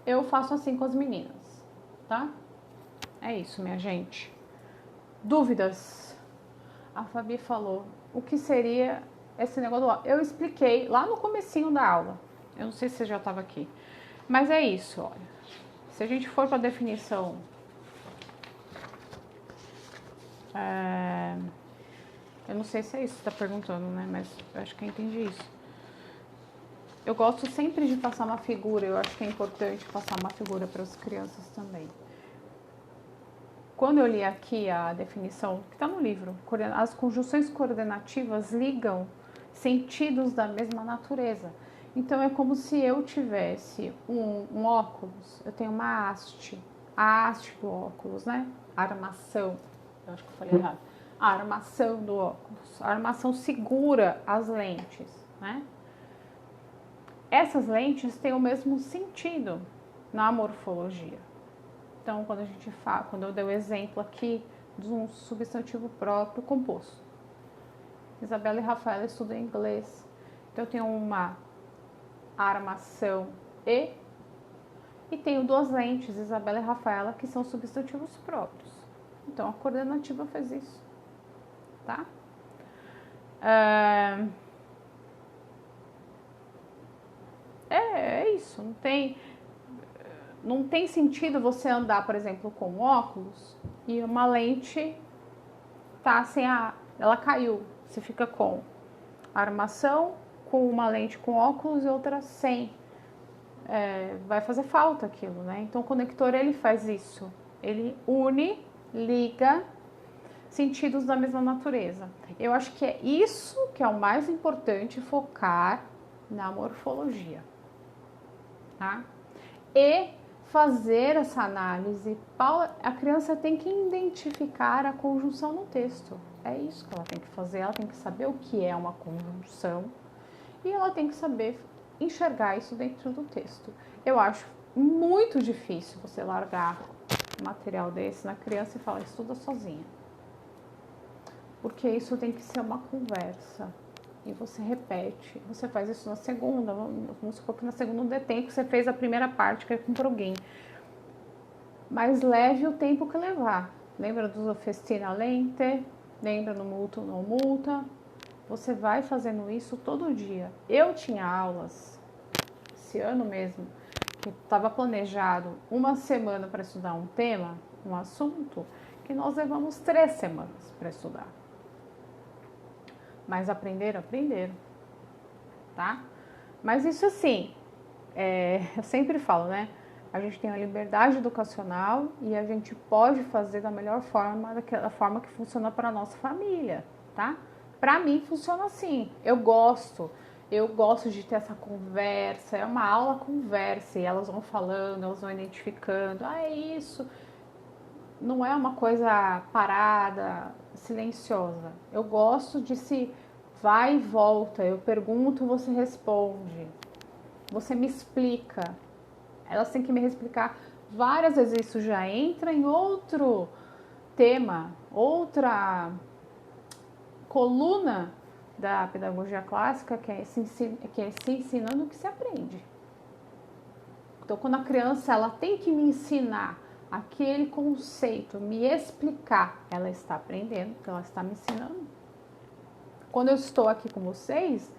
Eu faço assim com as meninas, tá? É isso, minha gente. Dúvidas? A Fabi falou, o que seria esse negócio do... Eu expliquei lá no comecinho da aula. Eu não sei se você já estava aqui. Mas é isso, olha. Se a gente for para a definição... Eu não sei se é isso que você está perguntando, né? Mas eu acho que eu entendi isso. Eu gosto sempre de passar uma figura. Eu acho que é importante passar uma figura para as crianças também. Quando eu li aqui a definição, que está no livro, as conjunções coordenativas ligam sentidos da mesma natureza. Então, é como se eu tivesse um óculos, eu tenho uma haste, a haste do óculos, né? A armação, eu acho que eu falei errado. A armação do óculos, a armação segura as lentes, né? Essas lentes têm o mesmo sentido na morfologia. Então, quando a gente fala, quando eu dei o exemplo aqui de um substantivo próprio composto. Isabela e Rafaela estudam inglês. Então, eu tenho uma armação e tenho duas lentes, Isabela e Rafaela, que são substantivos próprios. Então, a coordenativa fez isso, tá? É isso, não tem sentido você andar, por exemplo, com óculos e uma lente tá sem ela caiu. Você fica com a armação, com uma lente com óculos e outra sem. Vai fazer falta aquilo, né? Então o conector ele faz isso. Ele une, liga sentidos da mesma natureza. Eu acho que é isso que é o mais importante, focar na morfologia, tá? E fazer essa análise, a criança tem que identificar a conjunção no texto. É isso que ela tem que fazer, ela tem que saber o que é uma conjunção e ela tem que saber enxergar isso dentro do texto. Eu acho muito difícil você largar um material desse na criança e falar, estuda sozinha. Porque isso tem que ser uma conversa. E você repete, você faz isso na segunda, vamos supor que na segunda não dê tempo, você fez a primeira parte, que é com alguém. Mas leve o tempo que levar. Lembra do festina lente? Lembra no multa ou não multa? Você vai fazendo isso todo dia. Eu tinha aulas, esse ano mesmo, que estava planejado uma semana para estudar um tema, um assunto, que nós levamos 3 semanas para estudar. Mas aprenderam, tá? Mas isso assim, eu sempre falo, né? A gente tem a liberdade educacional e a gente pode fazer da melhor forma, daquela forma que funciona para a nossa família, tá? Para mim funciona assim, eu gosto de ter essa conversa, é uma aula conversa, e elas vão falando, elas vão identificando, é isso. não é uma coisa parada, silenciosa. Eu gosto de se vai e volta. Eu pergunto, você responde. Você me explica. Elas têm que me explicar várias vezes. Isso já entra em outro tema, outra coluna da pedagogia clássica, que é se ensinando o que se aprende. Então, quando a criança ela tem que me ensinar aquele conceito, me explicar, ela está aprendendo, porque ela está me ensinando. Quando eu estou aqui com vocês,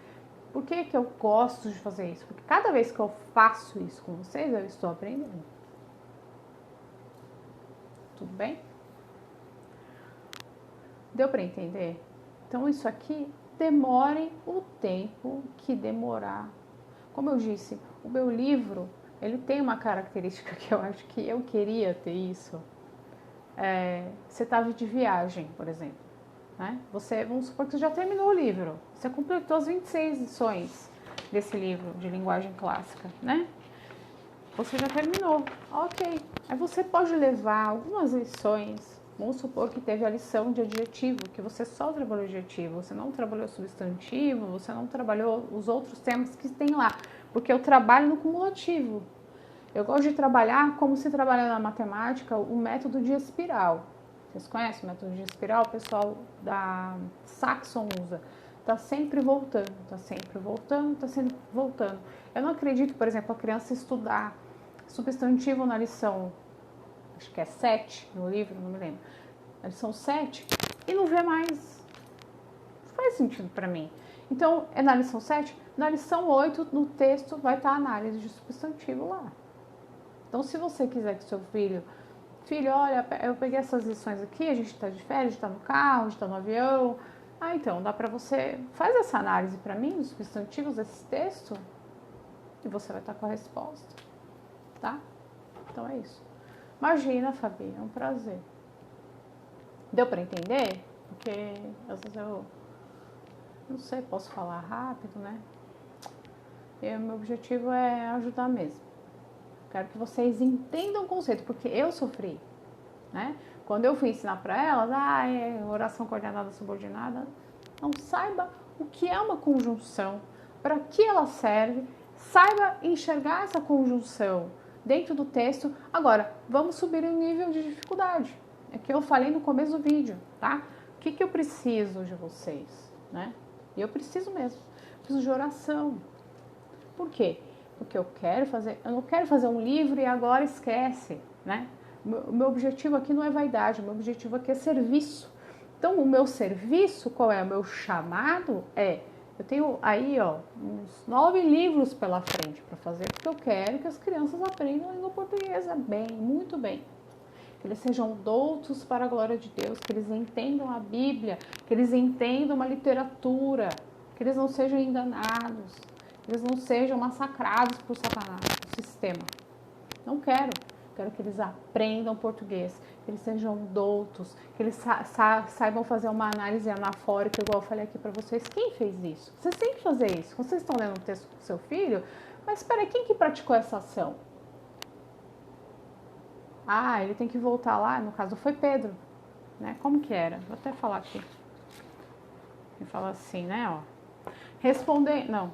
por que eu gosto de fazer isso? Porque cada vez que eu faço isso com vocês, eu estou aprendendo. Tudo bem? Deu para entender? Então, isso aqui demore o tempo que demorar. Como eu disse, o meu livro, ele tem uma característica que eu acho que eu queria ter isso. Você estava de viagem, por exemplo. Né? Vamos supor que você já terminou o livro. Você completou as 26 lições desse livro de linguagem clássica, né? Você já terminou. Ok. Aí você pode levar algumas lições. Vamos supor que teve a lição de adjetivo, que você só trabalhou adjetivo, você não trabalhou substantivo, você não trabalhou os outros temas que tem lá, porque eu trabalho no cumulativo. Eu gosto de trabalhar como se trabalha na matemática o método de espiral. Vocês conhecem o método de espiral? O pessoal da Saxon usa. Está sempre voltando, está sempre voltando, está sempre voltando. Eu não acredito, por exemplo, a criança estudar substantivo na lição, acho que é 7 no livro, não me lembro, na lição 7, e não vê mais. Não faz sentido para mim. Então, é na lição 7, na lição 8, no texto, vai estar a análise de substantivo lá. Então, se você quiser que seu filho, olha, eu peguei essas lições aqui, a gente está de férias, a gente está no carro, a gente está no avião. Então, dá para você, faz essa análise para mim, dos substantivos desse texto, e você vai estar com a resposta, tá? Então, é isso. Imagina, Fabi, é um prazer. Deu para entender? Porque, às vezes eu não sei, posso falar rápido, né? E o meu objetivo é ajudar mesmo. Quero que vocês entendam o conceito, porque eu sofri, né? Quando eu fui ensinar para elas, oração coordenada subordinada, não saiba o que é uma conjunção, para que ela serve, saiba enxergar essa conjunção dentro do texto. Agora, vamos subir o nível de dificuldade. É que eu falei no começo do vídeo, tá? O que eu preciso de vocês, né? E eu preciso mesmo. Preciso de oração. Por quê? Porque eu não quero fazer um livro e agora esquece, né? O meu objetivo aqui não é vaidade, o meu objetivo aqui é serviço. Então, o meu serviço, qual é? O meu chamado eu tenho aí, uns 9 livros pela frente para fazer, porque eu quero que as crianças aprendam a língua portuguesa bem, muito bem. Que eles sejam doutos para a glória de Deus, que eles entendam a Bíblia, que eles entendam uma literatura, que eles não sejam enganados, que eles não sejam massacrados por Satanás, por sistema. Não quero. Quero que eles aprendam português, que eles sejam doutos, que eles saibam fazer uma análise anafórica, igual eu falei aqui para vocês. Quem fez isso? Vocês têm que fazer isso. Quando vocês estão lendo um texto com seu filho, mas espera aí, quem que praticou essa ação? Ele tem que voltar lá, no caso foi Pedro, né? Como que era? Vou até falar aqui. Ele fala assim, né, Responder, não.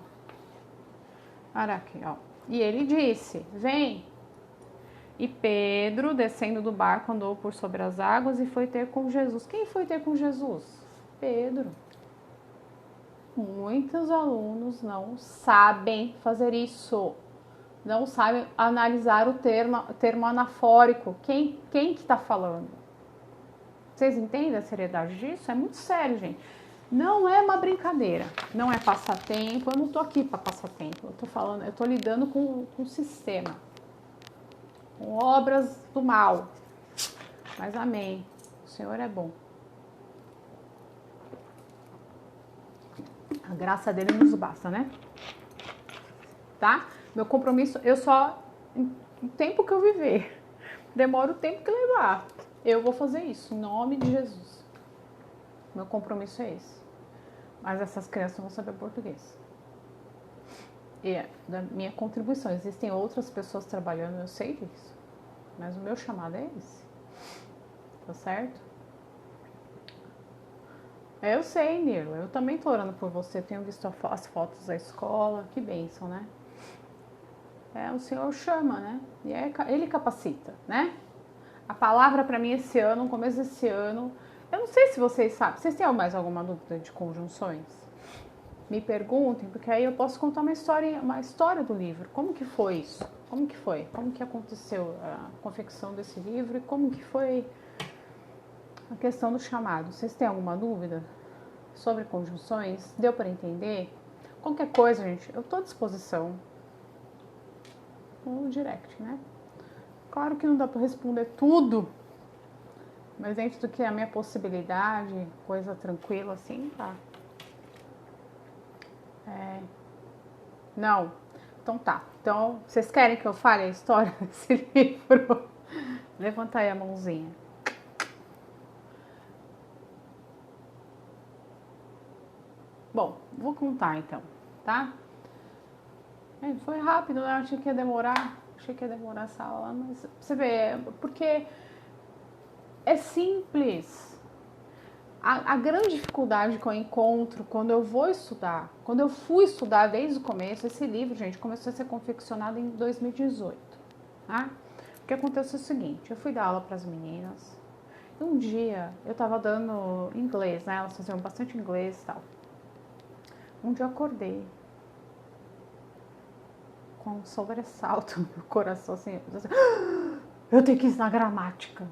Olha aqui, E ele disse, vem. E Pedro, descendo do barco, andou por sobre as águas e foi ter com Jesus. Quem foi ter com Jesus? Pedro. Muitos alunos não sabem fazer isso. Não sabem analisar o termo anafórico. Quem que está falando? Vocês entendem a seriedade disso? É muito sério, gente. Não é uma brincadeira. Não é passatempo. Eu não estou aqui para passatempo. Eu estou lidando com o sistema. Com obras do mal. Mas amém. O Senhor é bom. A graça dele nos basta, né? Tá? Meu compromisso, o tempo que eu viver, demora o tempo que levar. Eu vou fazer isso, em nome de Jesus. Meu compromisso é esse. Mas essas crianças vão saber português. E da minha contribuição, existem outras pessoas trabalhando, eu sei disso. Mas o meu chamado é esse. tá certo? Eu sei, Nilo, eu também tô orando por você, tenho visto as fotos da escola, que bênção, né? O Senhor chama, né? E Ele capacita, né? A palavra para mim esse ano, no começo desse ano, eu não sei se vocês sabem, vocês têm mais alguma dúvida de conjunções? Me perguntem, porque aí eu posso contar uma história do livro. Como que foi isso? Como que foi? Como que aconteceu a confecção desse livro e como que foi a questão do chamado? Vocês têm alguma dúvida sobre conjunções? Deu para entender? Qualquer coisa, gente, eu estou à disposição no direct, né? Claro que não dá para responder tudo, mas dentro do que é a minha possibilidade, coisa tranquila assim, tá? Não. Então tá. Então, vocês querem que eu fale a história desse livro? Levanta aí a mãozinha. Bom, vou contar então, tá? Foi rápido, né? Eu achei que ia demorar. Achei que ia demorar essa aula, mas você vê, porque é simples. A grande dificuldade que eu encontro quando eu vou estudar, quando eu fui estudar desde o começo, esse livro, gente, começou a ser confeccionado em 2018, tá? O que aconteceu é o seguinte, eu fui dar aula para as meninas, e um dia eu tava dando inglês, né? Elas faziam bastante inglês e tal. Um dia eu acordei com um sobressalto no meu coração, assim, eu tenho que ensinar gramática.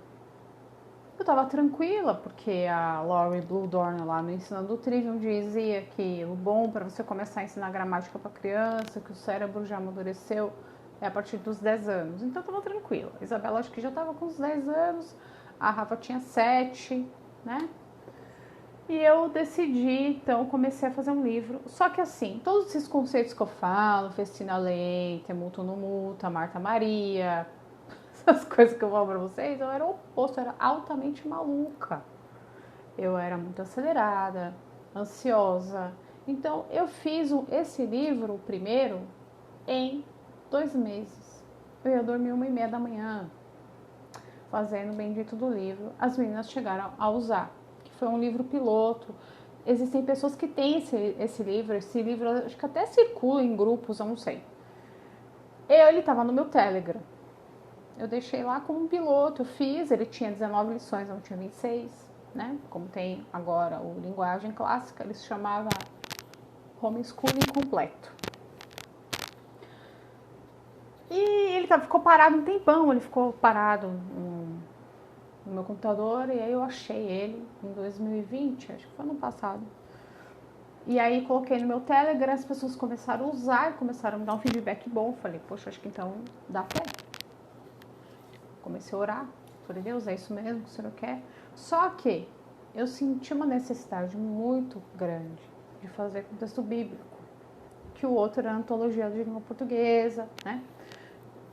Eu tava tranquila, porque a Laurie Bluedorn lá no Ensinando o Trivium dizia que o bom para você começar a ensinar gramática para criança, que o cérebro já amadureceu, é a partir dos 10 anos. Então eu tava tranquila. A Isabela acho que já tava com uns 10 anos, a Rafa tinha 7, né? E eu decidi, então, comecei a fazer um livro. Só que assim, todos esses conceitos que eu falo, Festina Leite, Multo no Multa, Marta Maria, essas coisas que eu falo pra vocês, eu era o oposto, eu era altamente maluca. Eu era muito acelerada, ansiosa. Então, eu fiz esse livro, o primeiro, em 2 meses. Eu ia dormir 1h30 da manhã, fazendo o bendito do livro. As meninas chegaram a usar, que foi um livro piloto. Existem pessoas que têm esse livro acho que até circula em grupos, eu não sei. Ele estava no meu Telegram. Eu deixei lá como um piloto, eu fiz, ele tinha 19 lições, não tinha 26, né? Como tem agora o linguagem clássica, ele se chamava homeschooling completo. E ele ficou parado um tempão, ele ficou parado no meu computador, e aí eu achei ele em 2020, acho que foi ano passado. E aí coloquei no meu Telegram, as pessoas começaram a usar, começaram a me dar um feedback bom. Falei, poxa, acho que então dá pé. Comecei a orar, falei, Deus, é isso mesmo que o Senhor quer? Só que eu senti uma necessidade muito grande de fazer com texto bíblico, que o outro era a antologia de língua portuguesa, né?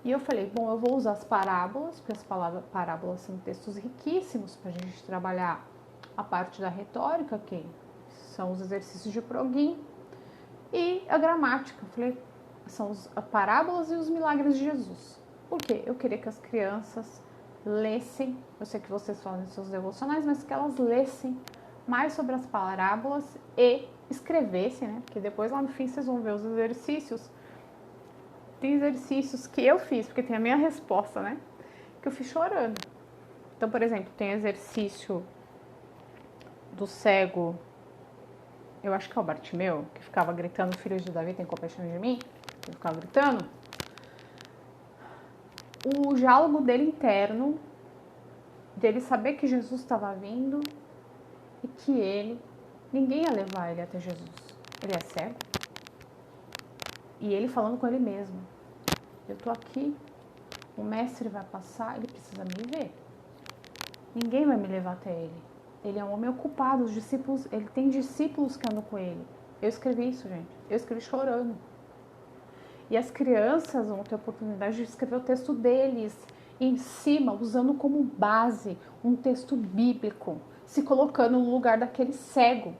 E eu falei, bom, eu vou usar as parábolas, porque as parábolas são textos riquíssimos para a gente trabalhar a parte da retórica, que são os exercícios de Progin, e a gramática. Eu falei, são as parábolas e os milagres de Jesus. Por quê? Eu queria que as crianças lessem, eu sei que vocês falam em seus devocionais, mas que elas lessem mais sobre as parábolas e escrevessem, né? Porque depois lá no fim vocês vão ver os exercícios. Tem exercícios que eu fiz, porque tem a minha resposta, né? Que eu fiz chorando. Então, por exemplo, tem exercício do cego, eu acho que é o Bartimeu, que ficava gritando, filho de Davi, tem compaixão de mim? Ele ficava gritando. O diálogo dele interno, dele saber que Jesus estava vindo e que ninguém ia levar ele até Jesus. Ele é cego. E ele falando com ele mesmo. Eu tô aqui, o mestre vai passar, ele precisa me ver. Ninguém vai me levar até ele. Ele é um homem ocupado, os discípulos, ele tem discípulos que andam com ele. Eu escrevi isso, gente. Eu escrevi chorando. E as crianças vão ter a oportunidade de escrever o texto deles em cima, usando como base um texto bíblico, se colocando no lugar daquele cego.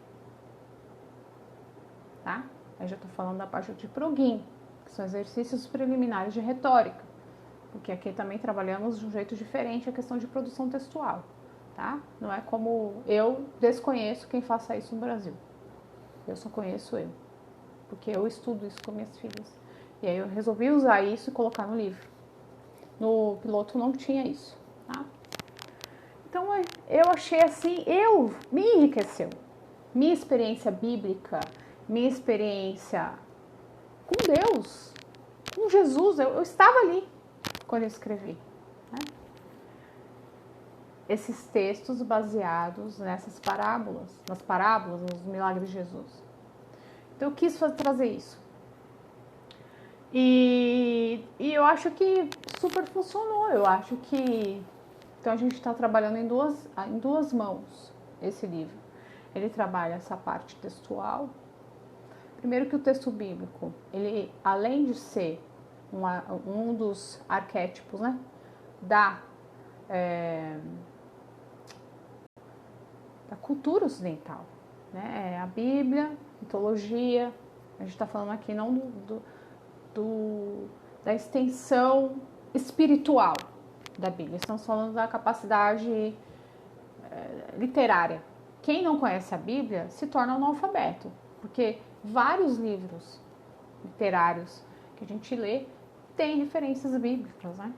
Tá? Aí já estou falando da parte de Progin, que são exercícios preliminares de retórica, porque aqui também trabalhamos de um jeito diferente a questão de produção textual. tá? Não é como eu desconheço quem faça isso no Brasil. Eu só conheço eu, porque eu estudo isso com minhas filhas. E aí eu resolvi usar isso e colocar no livro. No piloto não tinha isso, tá? Então eu achei assim, me enriqueceu. Minha experiência bíblica, minha experiência com Deus, com Jesus, eu estava ali quando eu escrevi, né? Esses textos baseados nessas parábolas, nos milagres de Jesus. Então eu quis trazer isso. E eu acho que super funcionou. Eu acho que então a gente está trabalhando em duas mãos esse livro. Ele trabalha essa parte textual. Primeiro que o texto bíblico, ele além de ser um dos arquétipos, né, da cultura ocidental, né? É a Bíblia, mitologia. A gente está falando aqui não da extensão espiritual da Bíblia. Estamos falando da capacidade literária. Quem não conhece a Bíblia se torna analfabeto, porque vários livros literários que a gente lê têm referências bíblicas, né?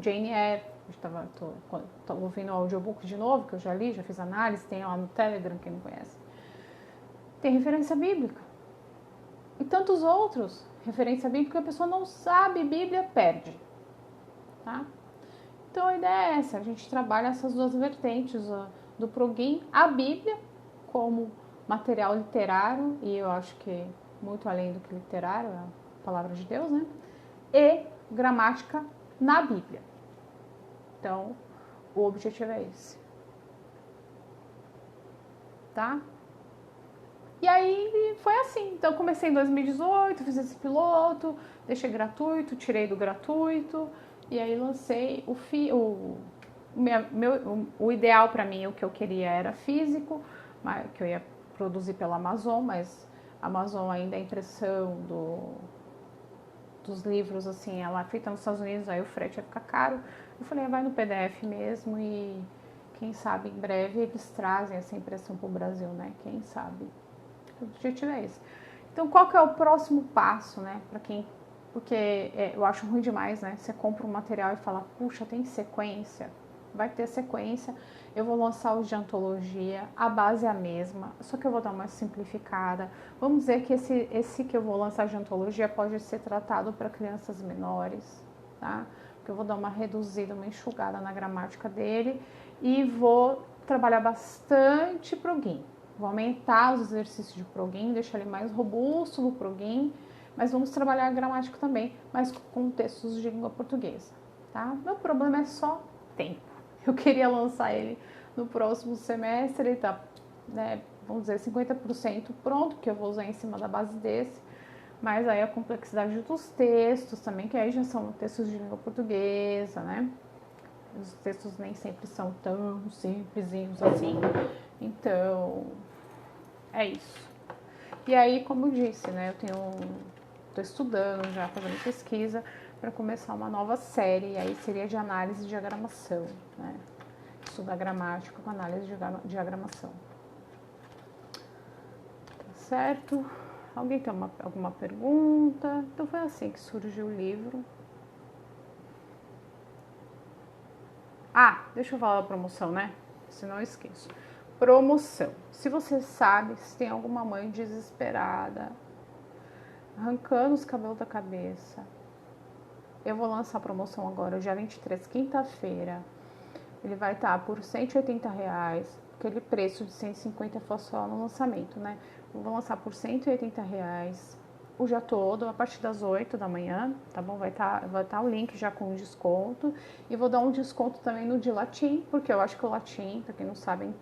Jane Eyre, estou ouvindo o audiobook de novo, que eu já li, já fiz análise, tem lá no Telegram, quem não conhece. Tem referência bíblica. E tantos outros, referência bíblica, a pessoa não sabe Bíblia, perde. Tá? Então a ideia é essa, a gente trabalha essas duas vertentes do plugin, a Bíblia como material literário, e eu acho que muito além do que literário, é a palavra de Deus, né? E gramática na Bíblia. Então, o objetivo é esse. Tá? E aí foi assim. Então, comecei em 2018, fiz esse piloto, deixei gratuito, tirei do gratuito, e aí lancei o ideal para mim, o que eu queria era físico, que eu ia produzir pela Amazon, mas a Amazon ainda a impressão dos livros, assim, ela é feita nos Estados Unidos, aí o frete vai ficar caro. Eu falei, vai no PDF mesmo e quem sabe em breve eles trazem essa impressão para o Brasil, né? Quem sabe? O objetivo é esse. Então, qual que é o próximo passo, né? Para quem... Porque eu acho ruim demais, né? Você compra um material e fala, puxa, tem sequência. Vai ter sequência. Eu vou lançar os de antologia, a base é a mesma, só que eu vou dar uma simplificada. Vamos dizer que esse que eu vou lançar de antologia pode ser tratado para crianças menores, tá? Porque eu vou dar uma reduzida, uma enxugada na gramática dele e vou trabalhar bastante plugin. Vou aumentar os exercícios de plugin, deixar ele mais robusto no plugin, mas vamos trabalhar a gramática também, mas com textos de língua portuguesa, tá? Meu problema é só tempo. Eu queria lançar ele no próximo semestre, ele tá, né, vamos dizer, 50% pronto, que eu vou usar em cima da base desse, mas aí a complexidade dos textos também, que aí já são textos de língua portuguesa, né? Os textos nem sempre são tão simplesinhos assim, então é isso. E aí, como eu disse, né, tô estudando já, fazendo pesquisa para começar uma nova série, e aí seria de análise de diagramação, né? Estudar gramática com análise de diagramação. Tá certo? Alguém tem alguma pergunta? Então foi assim que surgiu o livro. Ah, deixa eu falar da promoção, né? Senão eu esqueço. Promoção. Se você sabe, se tem alguma mãe desesperada, arrancando os cabelos da cabeça, eu vou lançar a promoção agora, dia 23, quinta-feira. Ele vai estar por R$180, aquele preço de 150 foi só no lançamento, né? Eu vou lançar por R$180 o dia todo, a partir das 8 da manhã, tá bom? Vai estar o link já com desconto. E vou dar um desconto também no de latim, porque eu acho que o latim, pra quem não sabe,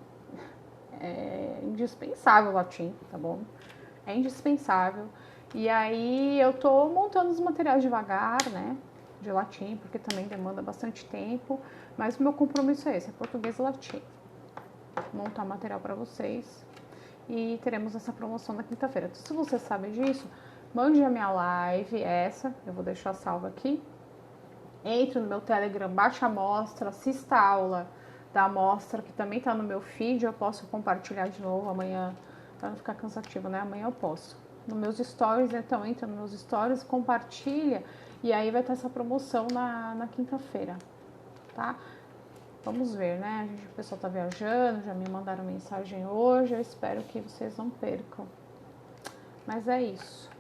é indispensável o latim, tá bom? É indispensável. E aí eu tô montando os materiais devagar, né? De latim, porque também demanda bastante tempo. Mas o meu compromisso é esse, é português e latim. Montar material para vocês. E teremos essa promoção na quinta-feira. Então, se você sabe disso, mande a minha live, eu vou deixar salva aqui. Entre no meu Telegram, baixe a amostra, assista a aula da amostra, que também tá no meu feed, eu posso compartilhar de novo amanhã, para não ficar cansativo, né? Amanhã eu posso. Nos meus stories, então entra nos meus stories, compartilha, e aí vai ter essa promoção na quinta-feira, tá? Vamos ver, né? O pessoal tá viajando, já me mandaram mensagem hoje, eu espero que vocês não percam. Mas é isso.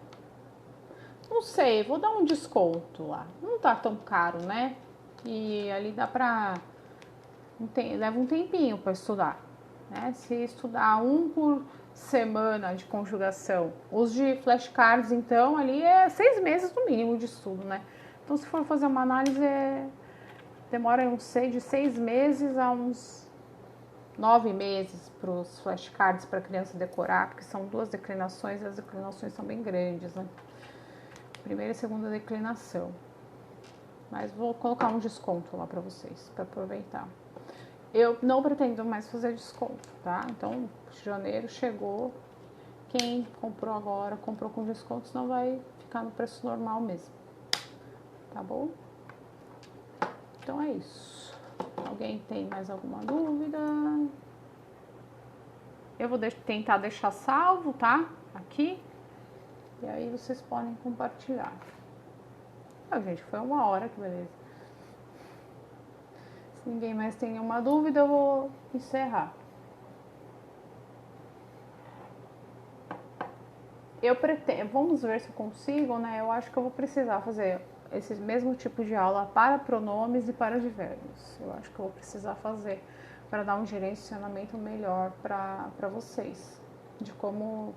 Não sei, vou dar um desconto lá. Não tá tão caro, né? E ali dá pra... leva um tempinho para estudar, né? Se estudar um por semana de conjugação, os de flashcards, então, ali é 6 meses no mínimo de estudo, né? Então, se for fazer uma análise, demora de 6 meses a uns 9 meses para os flashcards para a criança decorar, porque são 2 declinações e as declinações são bem grandes, né? Primeira e segunda declinação. Mas vou colocar um desconto lá para vocês, para aproveitar. Eu não pretendo mais fazer desconto, tá? Então, janeiro chegou. Quem comprou agora, comprou com desconto, senão vai ficar no preço normal mesmo. Tá bom? Então é isso. Alguém tem mais alguma dúvida? Eu vou tentar deixar salvo, tá? Aqui. E aí vocês podem compartilhar. Ah, gente, foi 1 hora, que beleza. Se ninguém mais tem nenhuma dúvida, eu vou encerrar. Eu pretendo, vamos ver se eu consigo, né? Eu acho que eu vou precisar fazer esse mesmo tipo de aula para pronomes e para advérbios. Eu acho que eu vou precisar fazer para dar um direcionamento melhor para vocês. De como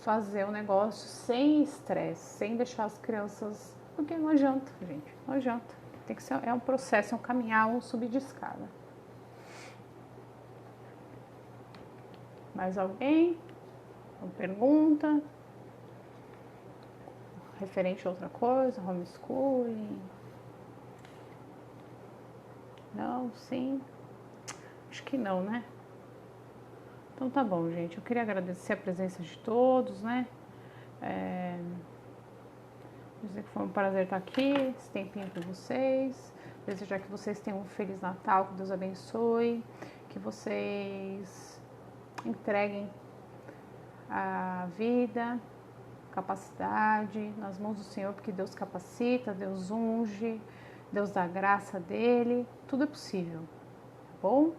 fazer o negócio sem estresse, sem deixar as crianças... Porque não adianta, gente, não adianta. Tem que ser, é um processo, é um caminhar, um subir de escada. Mais alguém? Uma pergunta? Referente a outra coisa? Homeschooling? Não? Sim? Acho que não, né? Então tá bom, gente. Eu queria agradecer a presença de todos, né? Dizer que foi um prazer estar aqui, esse tempinho com vocês. Desejar que vocês tenham um Feliz Natal, que Deus abençoe, que vocês entreguem a vida, capacidade nas mãos do Senhor, porque Deus capacita, Deus unge, Deus dá graça dele, tudo é possível, tá bom?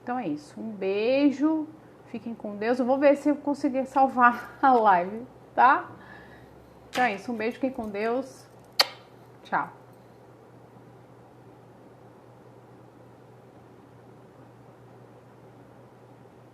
Então é isso, um beijo, fiquem com Deus. Eu vou ver se eu conseguir salvar a live, tá? Então é isso, um beijo, fiquem com Deus, tchau.